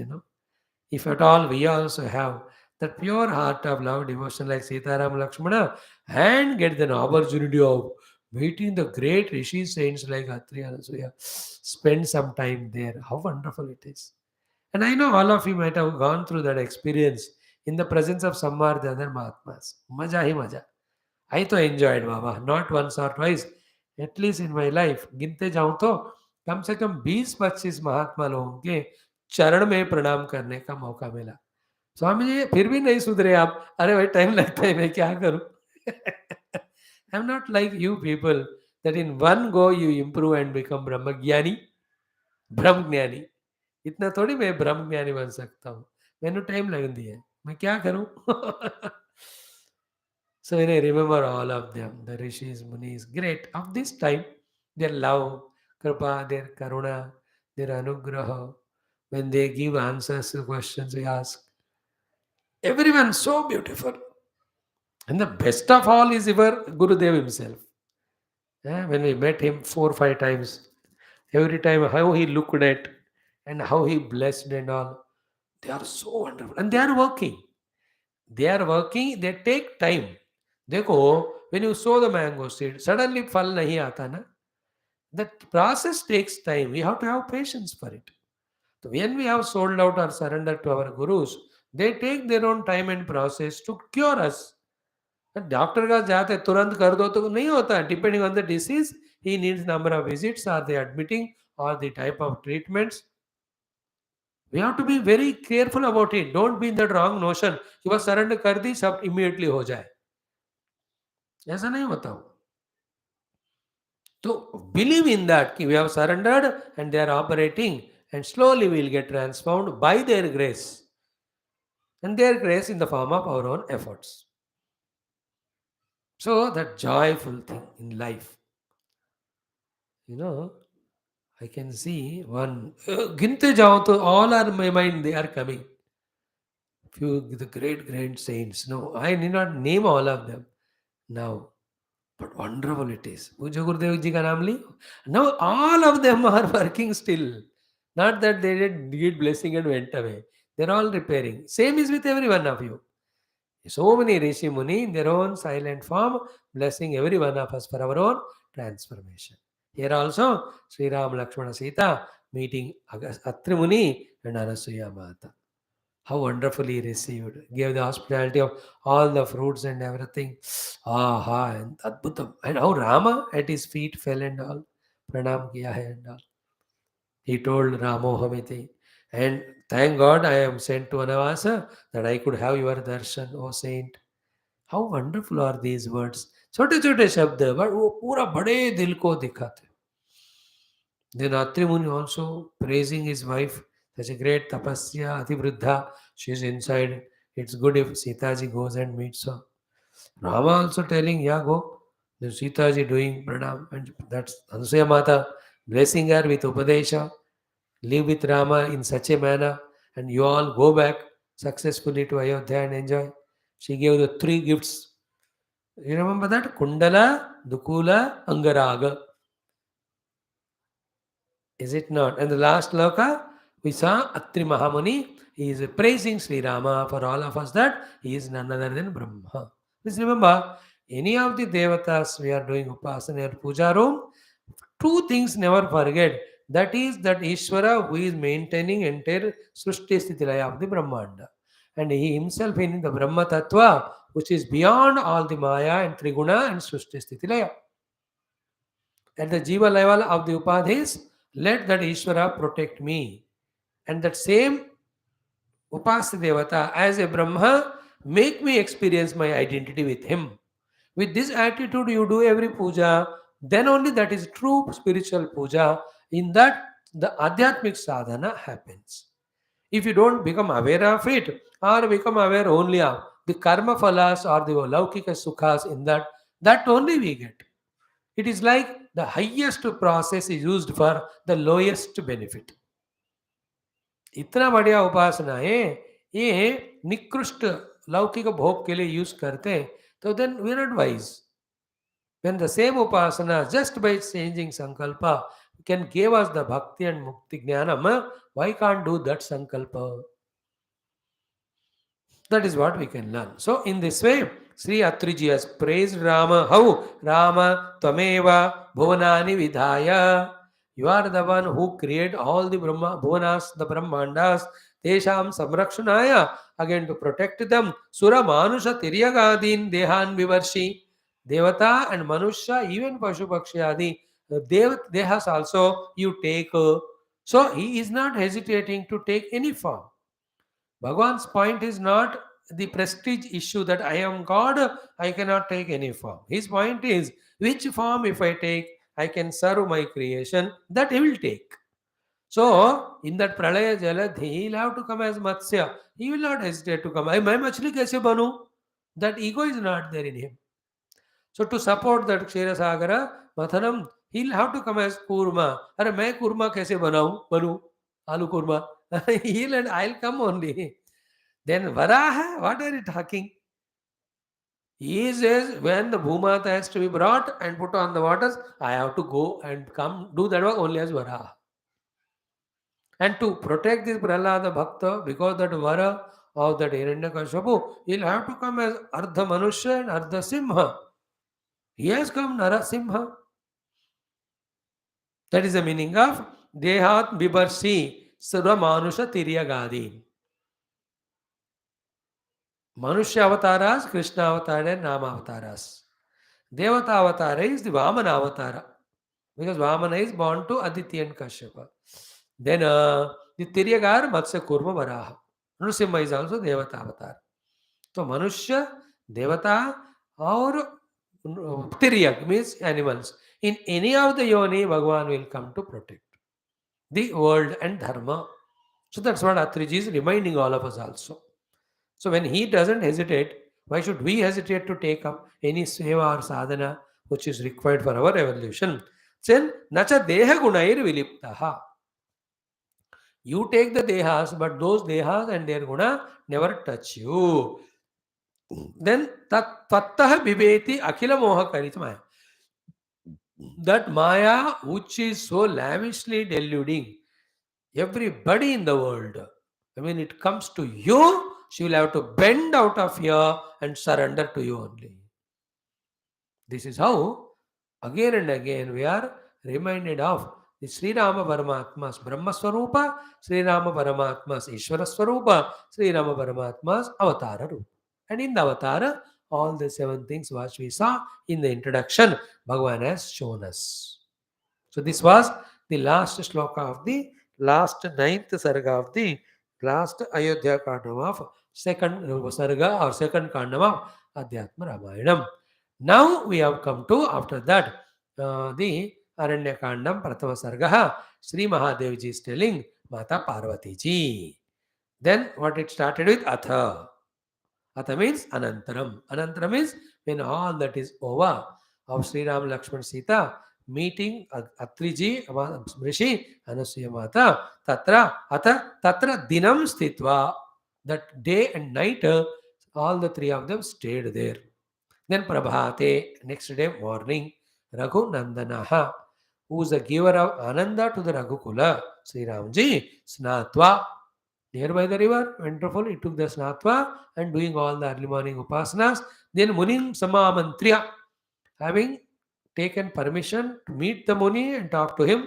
If at all we also have that pure heart of love, devotion like Sitaram Lakshmana, and get the opportunity of meeting the great Rishi saints like Atri and Anasuya, spend some time there. How wonderful it is. And I know all of you might have gone through that experience in the presence of some or the other Mahatmas. Maja hi maja. I तो enjoyed Baba, not once or twice, at least in my life. गिनते जाऊं तो कम से कम 20-25 महात्मा लोगों के चरण में प्रणाम करने का मौका मिला. स्वामी जी फिर भी नहीं सुधरे आप. अरे भाई टाइम लगता है, मैं क्या करूं. I am not like you people that in one go you improve and become ब्रह्मज्ञानी, ब्रह्मज्ञानी. इतना थोड़ी मैं ब्रह्मज्ञानी बन सकता हूँ. मैंने टाइम लग दिया है, मैं क्या करूं. So when I remember all of them, the rishis, munis, great of this time, their love, kripa, their karuna, their anugraha, when they give answers to questions we ask, everyone so beautiful. And the best of all is our Gurudev himself. When we met him 4 or 5 times, every time how he looked at and how he blessed and all, they are so wonderful. And they are working. They take time. देखो, when you sow the mango seed, suddenly फल नहीं आता ना. That process takes time. We have to have patience for it. So when we have sold out or surrendered to our gurus, they take their own time and process to cure us. Doctor का जाते तुरंत कर दो तो नहीं होता. Depending on the disease, he needs number of visits, or the admitting, or the type of treatments. We have to be very careful about it. Don't be in that wrong notion कि बस surrender कर दी सब immediately हो जाए. ऐसा नहीं होता. तो believe in that कि we have surrendered and they are operating, and slowly we will get transformed by their grace, and their grace in the form of our own efforts. So that joyful thing in life, I can see one गिनते जाओ तो all are my mind, they are coming. Few the great saints. No, I need not name all of them now. But wonderful it is. पूज्य गुरुदेव जी का नाम लियो. Now all of them are working still. Not that they did need blessing and went away. They're all repairing. Same is with every one of you. So many Rishi Muni in their own silent form, blessing every one of us for our own transformation. Here also, Sri Ram Lakshmana Sita meeting Atri Muni and Anasuya Mata. How wonderfully received, gave the hospitality of all the fruits and everything. Aha, and Adbhutam. And how Rama at his feet fell and all. Pranam kiya hai and all. He told Ramohamiti. And thank God I am sent to Anavasa that I could have your darshan, O saint. How wonderful are these words. छोटे छोटे शब्द but वो पूरा बड़े दिल को दिखाते. Then Atri Muni also praising his wife, such a great tapasya, Ativruddha, she is inside. It's good if Sitaji goes and meets her. Rama also telling, yeah, go. Then Sitaji doing pranam, and that's Ansuya Mata blessing her with Upadesha. Live with Rama in such a manner, and you all go back successfully to Ayodhya and enjoy. She gave the 3 gifts. You remember that? Kundala, Dukula, Angaraga. Is it not? And the last loka, we saw Atri Mahamuni. He is praising Sri Rama for all of us that he is none other than Brahma. Please remember, any of the devatas we are doing upasana or puja room, 2 things never forget. That is that Ishvara who is maintaining entire Srushti Sthitilaya of the Brahmaanda. And he himself in the Brahma Tattva, which is beyond all the Maya and Triguna and Srushti Sthitilaya. At the Jiva level of the Upadhis, let that Ishvara protect me. And that same Upasya Devata as a Brahma, make me experience my identity with him. With this attitude, you do every puja, then only that is true spiritual puja. In that, the Adhyatmic sadhana happens. If you don't become aware of it, or become aware only of the karma phalas or the laukika sukhas, in that only we get. It is like the highest process is used for the lowest benefit. इतना बढ़िया उपासना है, ये निकृष्ट लौकिक भोग के लिए use करते हैं, तो then we are not wise. When the same upasana, just by changing sankalpa, can give us the bhakti and mukti jnanam, why can't do that sankalpa? That is what we can learn. So, in this way, Sri Atriji has praised Rama. How? Rama Tvameva Bhuvanani Vidhaya. You are the one who create all the Brahma Bhuvanas, the Brahmandas, Tesham Samrakshanaya, again to protect them. Sura Manusha Tiryagadin Dehan Vivarshi. Devata and Manusha, even Pashu Pakshi Adi, Dehas also you take. So, he is not hesitating to take any form. Bhagwan's point is not the prestige issue that I am God, I cannot take any form. His point is which form, if I take, I can serve my creation, that he will take. So, in that Pralaya Jaladhi, he will have to come as Matsya. He will not hesitate to come. मैं मछली कैसे बनूं? That ego is not there in him. So, to support that Kshira Sagara, Mathanam, he'll have to come as Kurma. अरे मैं kurma कैसे बनूं? Aloo kurma. He'll and I'll come only. Then Varaha, what are you talking? He says when the Bhumata has to be brought and put on the waters, I have to go and come do that work only as Varaha. And to protect this Prahlada Bhakta, because that Vara of that Hiranyakashipu, he'll have to come as Ardha Manusha and Ardha Simha. He has come Narasimha. That is the meaning of Dehat Bibarsi Sarva Manusha Tiryagadi. Manusha avatars, Krishna avatar and Rama avatars. Devata avatara is the Vamana avatara. Because Vamana is born to Aditya and Kashyapa. Then the Tiryagar Matsya Kurma Varaha. Nrusimha is also Devata avatar. So Manushya, Devata or Tiryak means animals. In any of the yoni, Bhagavan will come to protect the world and dharma. So that's what Atriji is reminding all of us also. So when he doesn't hesitate, why should we hesitate to take up any seva or sadhana which is required for our evolution? Then, nacha deha gunair viliptaha. You take the dehas, but those dehas and their guna never touch you. Then, tattaha bibeti akhila moha karitmaya. That Maya, which is so lavishly deluding everybody in the world, when it comes to you, she will have to bend out of here and surrender to you only. This is how again and again we are reminded of the Sri Rama Paramatma's Brahma Swarupa, Sri Rama Paramatma's Ishvara Swarupa, Sri Rama Paramatma's Avatara Rupa. And in the Avatara, all the 7 things which we saw in the introduction, Bhagavan has shown us. So this was the last shloka of the last 9th sarga of the last Ayodhya Kandam of second sarga or second Kandam of Adhyatma Ramayanam. Now we have come to, after that, the Aranya Kandam Prathama Sarga, Sri Mahadevji is telling Mata Parvati ji. Then what it started with? Atha. Atha means Anantaram. Anantaram means when all that is over of Sri Ram Lakshman Sita meeting Atriji, Rishi, Anasuya Mata, Tatra, Atha, Tatra Dinam Stitva. That day and night, all the 3 of them stayed there. Then Prabhate, next day morning, Raghu Nandanaha, who is the giver of Ananda to the Raghukula, Sri Ramji, Snatva, nearby the river, wonderful, he took the Snatva and doing all the early morning upasanas. Then Munim Samamantriya, having taken permission to meet the Muni and talk to him,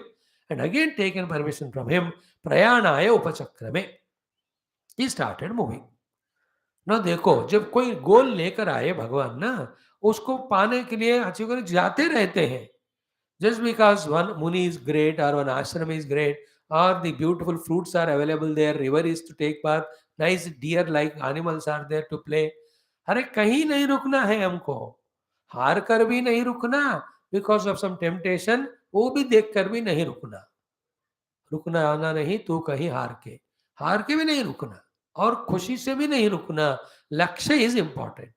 and again taken permission from him, Prayanaya Upachakrame. He started moving. ना देखो जब कोई गोल लेकर आए भगवान ना उसको पाने के लिए अच्छी जाते रहते हैं. Just because one muni is great or one ashram is great or the beautiful fruits are available there, river is to take bath, nice deer like animals are there to play. अरे कहीं नहीं रुकना है हमको, हार कर भी नहीं रुकना, because of some temptation वो भी देख कर भी नहीं रुकना. रुकना आना नहीं तू कहीं हार के भी नहीं रुकना और खुशी से भी नहीं रुकना. लक्ष्य is important.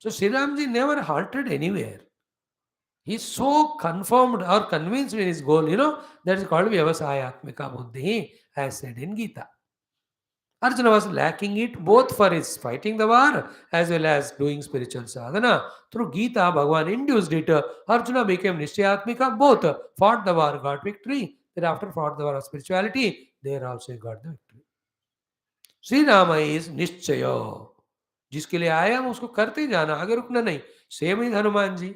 So Sri Ramji never halted anywhere. He is so confirmed or convinced in his goal, that is called Vyavasayatmika Buddhi, as said in Gita. Arjuna was lacking it both for his fighting the war as well as doing spiritual sadhana. Through Gita, Bhagavan induced it. Arjuna became Nishchayatmika, both fought the war, got victory. Thereafter fought the war of spirituality, there also he got the victory. Shri Ram is निश्चय, जिसके लिए आए हम उसको करते जाना, आगे रुकना नहीं. Same is Hanuman ji.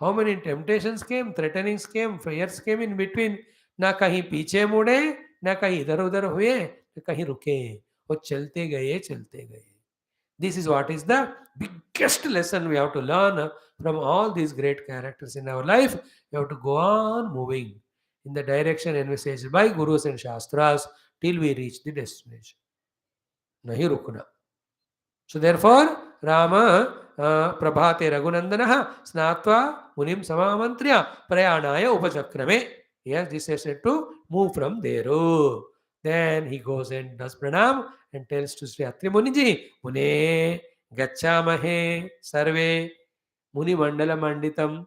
How many temptations came, threatenings came, fears came in between. ना कहीं पीछे मुड़े, ना कहीं इधर उधर हुए, ना कहीं रुके. वो चलते गए, चलते गए. This is what is the biggest lesson we have to learn from all these great characters in our life. We have to go on moving in the direction envisaged by gurus and shastras till we reach the destination. Nahi rukna. So therefore, Rama Prabhate Raghunandana Snatva Munim Samamantriya Prayanaya Upachakrame. Yes, this is said to move from there. Then he goes and does pranam and tells to Sri Atri Muniji, Mune Gachamahe Sarve Muni Mandala Manditam.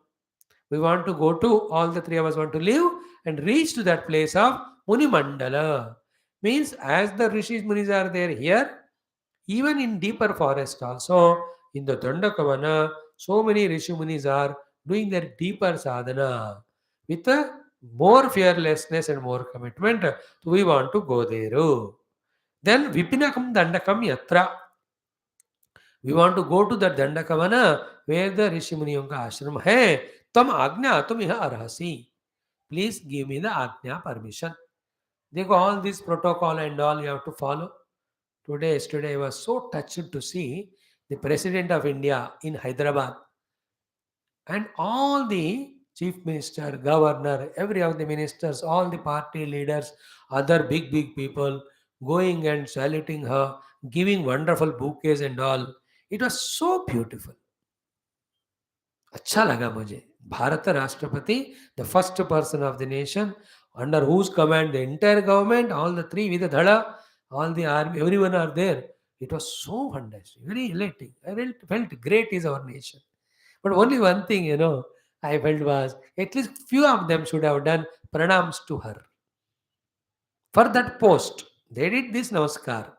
We want to go to, all the three of us want to live and reach to that place of Muni Mandala. Means as the Rishis Munis are there here, even in deeper forest also, in the Dandakavana, so many Rishi Munis are doing their deeper sadhana with a more fearlessness and more commitment. So we want to go there. Then Vipinakam Dandakam Yatra. We want to go to the Dandakavana where the Rishi Muni Yunga ashram hai. Tam Agnya Tum Iha Arhasi. Please give me the Agnya permission. They go all this protocol and all you have to follow. Yesterday, I was so touched to see the President of India in Hyderabad and all the Chief Minister, Governor, every of the ministers, all the party leaders, other big, big people going and saluting her, giving wonderful bouquets and all. It was so beautiful. अच्छा लगा मुझे. भारत राष्ट्रपति, the first person of the nation, under whose command the entire government, all the three with the dhada, all the army, everyone are there. It was so fantastic, very elating. I felt great is our nation. But only one thing, I felt was at least few of them should have done pranams to her. For that post, they did this namaskar.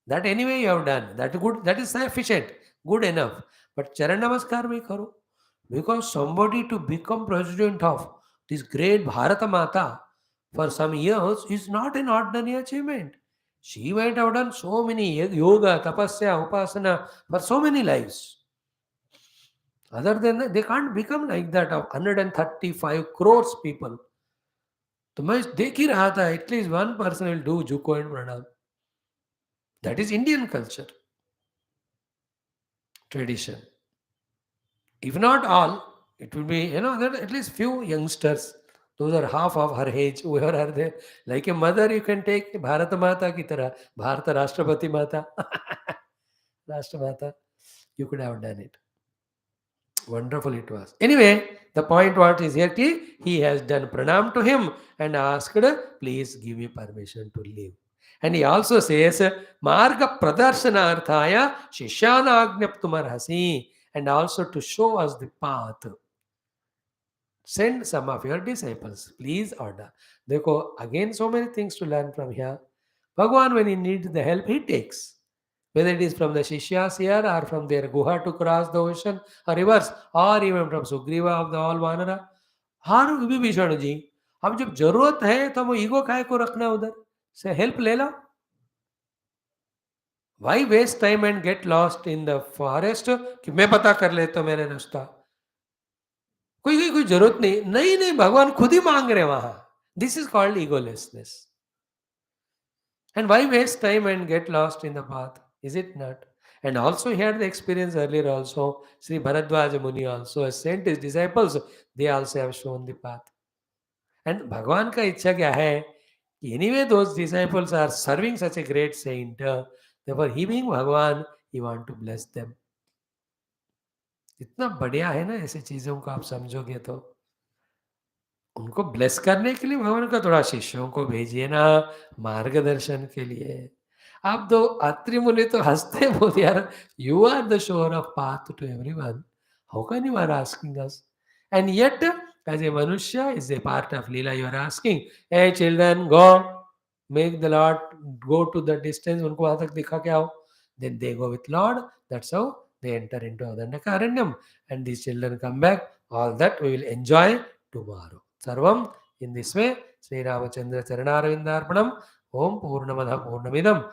That anyway you have done. That good. That is sufficient. Good enough. But charan namaskar bhi karo. Because somebody to become president of this great Bharata Mata for some years is not an ordinary achievement. She might have done so many yoga, tapasya, upasana for so many lives. Other than that, they can't become like that of 135 crores people. तो मैं देख ही रहा था, at least one person will do Juko and Pranam. That is Indian culture, tradition. If not all, it will be, there are at least few youngsters. Those are half of her age, whoever are there. Like a mother, you can take Bharata Mata ki tarah, Bharata Rashtrapati Mata. Rashtra Mata. You could have done it. Wonderful it was. Anyway, the point what is here, he has done pranam to him and asked, please give me permission to leave. And he also says, Marga Pradarsanarthaya Shishyana Agnyaptumarhasi, and also to show us the path. Send some of your disciples, please order. Dekho, again, so many things to learn from here. Bhagwan, when he needs the help, he takes. Whether it is from the Shishyas here or from their Guha to cross the ocean or rivers, or even from Sugriva of the all Vanara. हाँ विभीषण जी, अब जब जरूरत है तो हम ego काय को रखना उधर से हेल्प ले लो. Why waste time and get lost in the forest कि मैं पता कर लेता हूं मेरे रास्ता. कोई जरूरत नहीं भगवान खुद ही मांग रहे वहां. This is called egolessness. And why waste time and get lost in the path? Is it not? And also he had the experience earlier also. Sri Bharadwaja Muni also has sent his disciples. They also have shown the path. And Bhagwan ka ichha kya hai? Anyway, those disciples are serving such a great saint. Therefore, he being Bhagwan, he want to bless them. इतना बढ़िया है ना ऐसे चीजों को आप समझोगे तो. उनको ब्लेस करने के लिए भगवान का थोड़ा शिष्यों को भेजिए ना, मार्गदर्शन के लिए. आप दो अत्रि मुनि तो हंसते बोलते यार, you are the shore of path to everyone. How can you are asking us? And yet as a मनुष्य इज ए पार्ट ऑफ लीला you are asking, a children go make the lord go to the distance. उनको वहां तक दिखा के आओ. Then they go with Lord. That's how they enter into Adhyatma ARANYAM. And these children come back. All that we will enjoy tomorrow. Sarvam in this way. Sri Ramachandra Charanaravindharpanam. Om Purnamada Purnamidam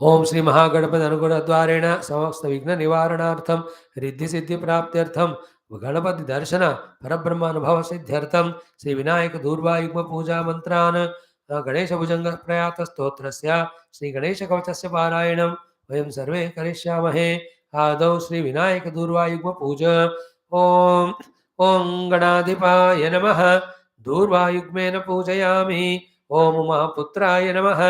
ओम श्री महागणपति अनुग्रह द्वारेण समस्त विघ्न निवारणार्थम रिद्धि सिद्धि प्राप्त्यर्थम गणपति दर्शन परब्रह्म अनुभव सिद्ध्यर्थम श्री विनायक दूर्वा युग्म पूजा मंत्रान् गणेश भुजंग प्रयात स्तोत्रस्य श्री गणेश कवचस्य पारायणं वयं सर्वे करिष्यामहे। आदौ श्री विनायक दूर्वा युग्म पूजा। ओम ओम गणाधिपाय नमः। दूर्वा युग्मेन पूजयामि। ओम उमापुत्राय नमः।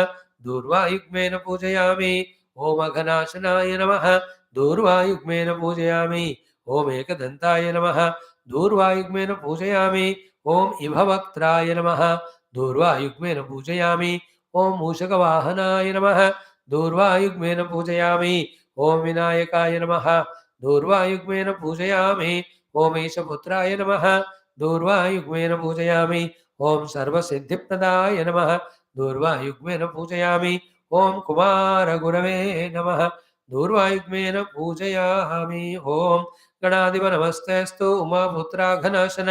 दूर्वायुग्मेन पूजयामि। ओम अघनाशनाय नमः। दूर्वायुग्मेन पूजयामि। ओम एकदन्ताय नमः। दूर्वायुग्मेन पूजयामि। ओम इभवक्त्राय नमः। दूर्वायुग्मेन पूजयामि। ओम मूषकवाहनाय नमः। दूर्वायुग्मेन पूजयामि। ओम विनायकाय नमः। दूर्वायुग्मेन पूजयामि। ओम ईशपुत्राय नमः। दूर्वायुग्मेन पूजयामि। ओम सर्वसिद्धिप्रदाय नमः। दूर्वायुग्मेन पूजयामि। ओम कुमारगुरवे नमः। दूर्वायुग्मेन पूजयामि। ओम गणाधिप नमस्तेस्तु उमापुत्राघनाशन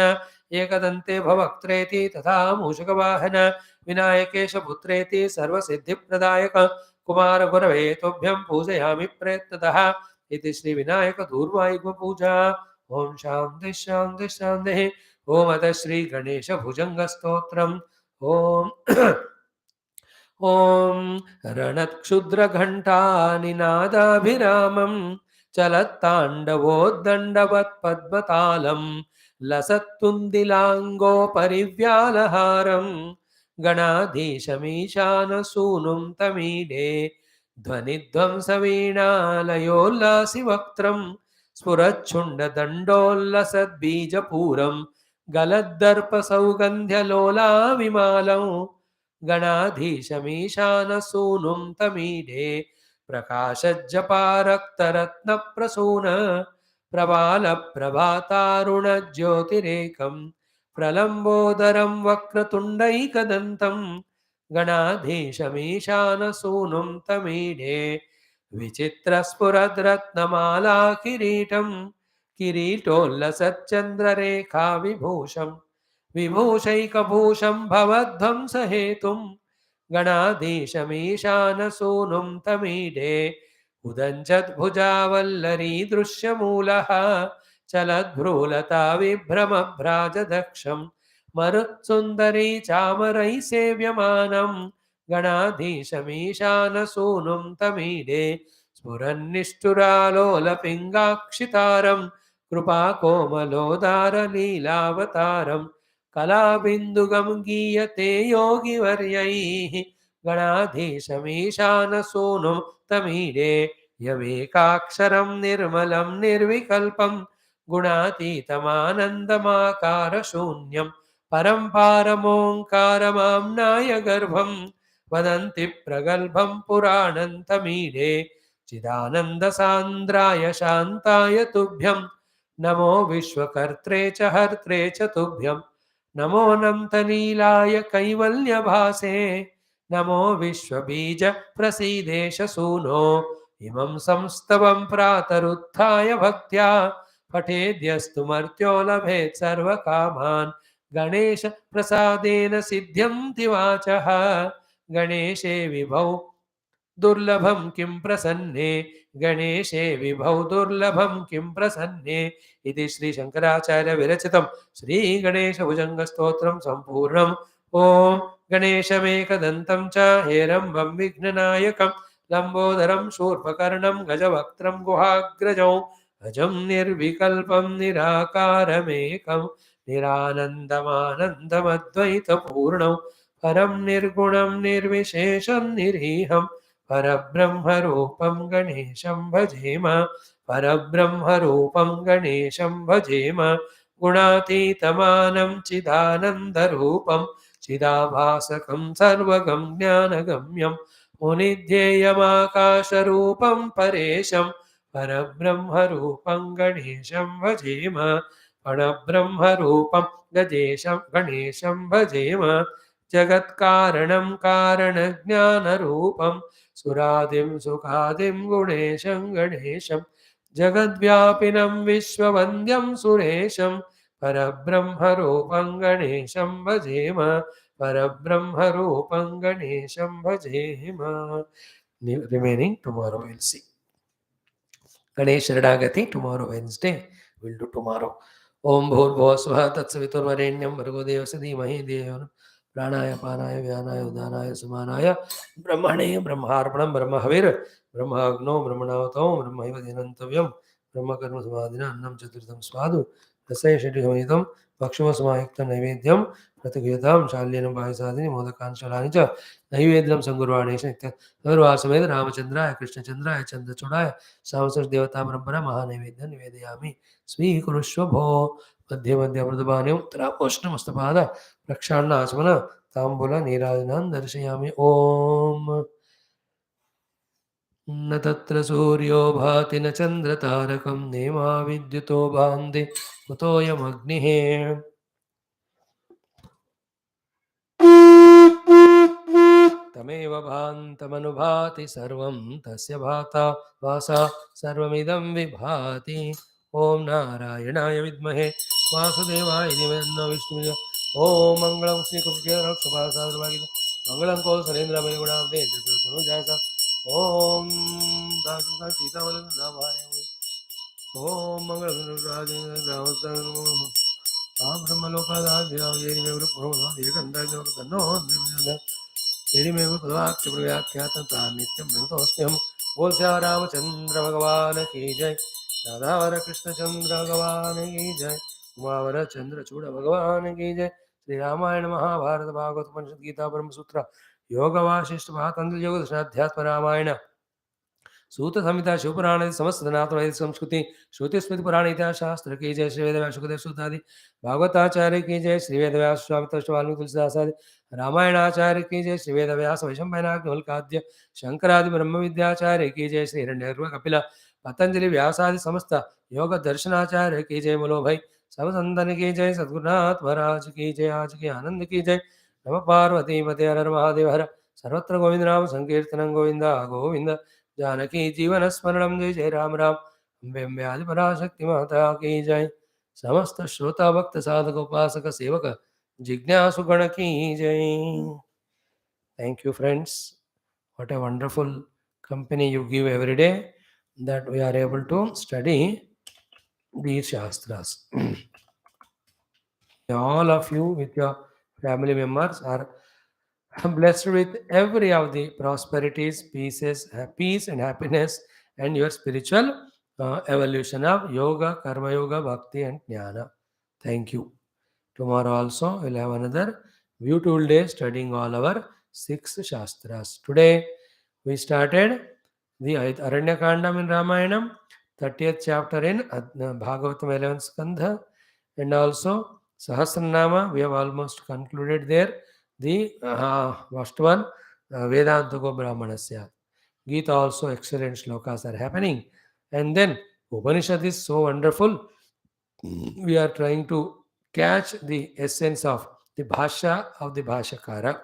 एकदन्ते भवक्त्रेति तथा मूषकवाहन विनायकेश पुत्रेति सर्वसिद्धिप्रदायक कुमारगुरवे तुभ्यं पूजयामि प्रयत्नतः इति श्री विनायक दूर्वायुग्म पूजा। ओम शांति शांति शांति। ओम अतः श्री गणेश भुजंग स्तोत्रम्। ओम ॐ रणक्षुद्रघण्टानिनादाभिरामं चलत्ताण्डवोद्दण्डवत्पद्मतालं लसत्तुन्दिलाङ्गोपरिव्यालहारं गणाधीशमीशानसूनुं तमीडे ध्वनिध्वंसवीणालयोल्लासिवक्त्रं स्फुरच्छुण्डदण्डोल्लसद्बीजपूरं गलद्दर्पसौगन्ध्यलोलाविमालं गणाधीशमीशानसूनुं तमीडे प्रकाशज्जपारक्तरत्नप्रसून प्रबालप्रभातारुणज्योतिरेकं प्रलम्बोदरं वक्रतुण्डैकदन्तं गणाधीशमीशानसूनुं तमीडे विचित्रस्फुरद्रत्नमाला किरीटं किरीटोल्लसच्चन्द्ररेखाविभूषम् विभूषैकभूषं भवध्वंसहेतुं गणाधीशमीशानसूनुं तमीडे उदञ्चद्भुजावल्लरी दृश्यमूलः चलद्भ्रूलता विभ्रमभ्राजदक्षं मरुत्सुन्दरी चामरैः सेव्यमानं गणाधीशमीशानसूनुं तमीडे स्फुरन्निष्ठुरालोलपिङ्गाक्षितारं कृपाकोमलोदारलीलावतारं कलाबिन्दुगं गीयते योगिवर्यैः गणाधीशमीशानसूनुं तमीडे यमेकाक्षरं निर्मलं निर्विकल्पं गुणातीतमानन्दमाकारशून्यं परं पारमोङ्कारमाम्नाय गर्भं वदन्ति प्रगल्भं पुराणं तमीडे चिदानन्दसान्द्राय शान्ताय तुभ्यं नमो विश्वकर्त्रे च हर्त्रे च तुभ्यं नमो नन्तलीलाय कैवल्यभासे नमो विश्वबीज प्रसीदेश सूनो इमं संस्तवं प्रातरुत्थाय भक्त्या पठेद्यस्तु मर्त्यो लभेत् सर्वकामान् गणेश प्रसादेन सिद्ध्यन्ति वाचः गणेशे विभौ दुर्लभं किं प्रसन्ने गणेशे विभौ दुर्लभं किं प्रसन्ने इति श्री शंकराचार्य विरचितं श्री गणेश भुजंग स्तोत्रं संपूर्णम्। ओम गणेशमेकदन्तं च हेरम्बं विघ्ननायकं लंबोदरं शूर्पकर्णं गजवक्त्रं गुहाग्रजं अजं निर्विकल्पं निराकारमेकं निरानन्दमानन्दमद्वैतपूर्णं परं निर्गुणं निर्विशेषं निरीहं परब्रह्मरूपं गणेशं भजेम परब्रह्मरूपं गणेशं भजेम गुणातीतमानं चिदानन्दरूपं चिदाभासकं सर्वगं ज्ञानगम्यं मुनिध्येयमाकाशरूपं परेशं परब्रह्मरूपं गणेशं भजेम परब्रह्मरूपं गणेशं भजेम जगत्कारणं कारणज्ञानरूपं सुरादिं सुखादिं गुणेशं गणेशं जगद्व्यापिनं विश्ववन्द्यं सुरेशं परब्रह्मरूपं गणेशं भजेम परब्रह्मरूपं गणेशं भजेम remaining tomorrow we'll see. Ganesh Radagati tomorrow Wednesday. We'll do tomorrow. Om Bhurbhuva Swaha Tatsaviturvarenyam Bhargo Devasya Dhimahi Dhiyo Pranaya Panaya Vyanaya Udanaya Samanaya Brahmane Brahmarpanam Brahmahavir Brahmagno Brahmanavatam Brahmaiva Dinantavyam Brahma Karma Samadhina Annam Chaturtham Swadu Rasaya Sheti Hamitam Vakshama Samayukta Naivedyam Pratigyatam Shalyanam Bhayasadini Modakan Shalanija Naivedyam Sangurvanesha Nirvasamed Ramachandra Krishna Chandra Chandra Chodaya Samsar Devata Brahmana Mahanaivedya Nivedayami Svikrushvabho Madhya Madhya Pradabhanyam Uttaraposhna Mastapada Rakshana Asmana Tambula Nirajanan Darshayami Om न तत्र सूर्यो भाति न चन्द्रतारकं नेमा विद्युतो भान्ति कुतोऽयमग्निः तमेव भान्तमनुभाति सर्वं तस्य भाता वासा सर्वमिदं विभाति ॐ नारायणाय विद्महे वासुदेवाय धीमहि विष्णुय ॐ मङ्गलं श्रीकृष्णेन्द्रक्षपासादुर्भागित मङ्गलं कौसलेन्द्रमय गुणाब्दे चतुर्धनुजाता ॐ दासुका सीतावलभारे ॐ मङ्गलं ब्रह्मलोकादादिनो तेरिमेव पदवाक्यप्रव्याख्यातं नित्यं भूतोऽस्म्यहं बोल श्या रामचंद्र भगवान की जय राधावर कृष्णचंद्र भगवान की जय उमावर चंद्रचूड़ भगवान की जय श्री रामायण महाभारत भागवत उपनिषद गीता ब्रह्मसूत्र योग वासिष्ठ महातंत्र योग दर्शनाध्यात्म रामायण सूत संहिता शिवपुराण समस्त सनातन संस्कृति श्रुति स्मृति पुराण इतिहास शास्त्र की जय श्री वेद व्यास सुखदेव सूत आदि भागवताचार्य की जय श्री वेद व्यास स्वामी वाल्मीकि तुलसीदास आदि रामायणाचार्य की जय श्री वेद व्यास वैशंपायनाग्निकाद्य शंकरादि ब्रह्म विद्याचार्य की जय श्री हिरण्यगर्भ कपिल पतंजलि व्यासादि समस्त योग दर्शनाचार्य की जय बोलो भाई सब संतन की जय सद्गुरुनाथ महाराज की जय आज की आनंद की जय नम पार्वती पते हर महादेव हर सर्वत्र गोविंद नाम संकीर्तनं गोविंद गोविंद जानकी जीवन स्मरणं जय जय राम राम अम्बे अम्बे आदि पराशक्ति माता की जय समस्त श्रोता भक्त साधक उपासक सेवक जिज्ञासु गण की जय. Thank you friends. What a wonderful company you give every day that we are able to study these shastras. All of you with your family members are blessed with every of the prosperities, peace and happiness, and your spiritual evolution of yoga, karma yoga, bhakti, and jnana. Thank you. Tomorrow also we'll have another beautiful day studying all our 6 shastras. Today we started the Aranya Kandam in Ramayanam, 30th chapter in Bhagavatam 11th Skandha, and also Sahasranama. We have almost concluded there. The first one, Vedantako Brahmanasya. Gita also excellent shlokas are happening. And then Upanishad is so wonderful. We are trying to catch the essence of the Bhasha of the Bhashakara.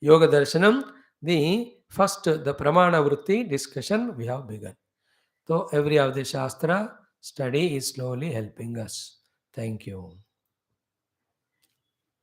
Yoga Darshanam, the first, the Pramana Vritti discussion we have begun. So every of the Shastra study is slowly helping us. Thank you.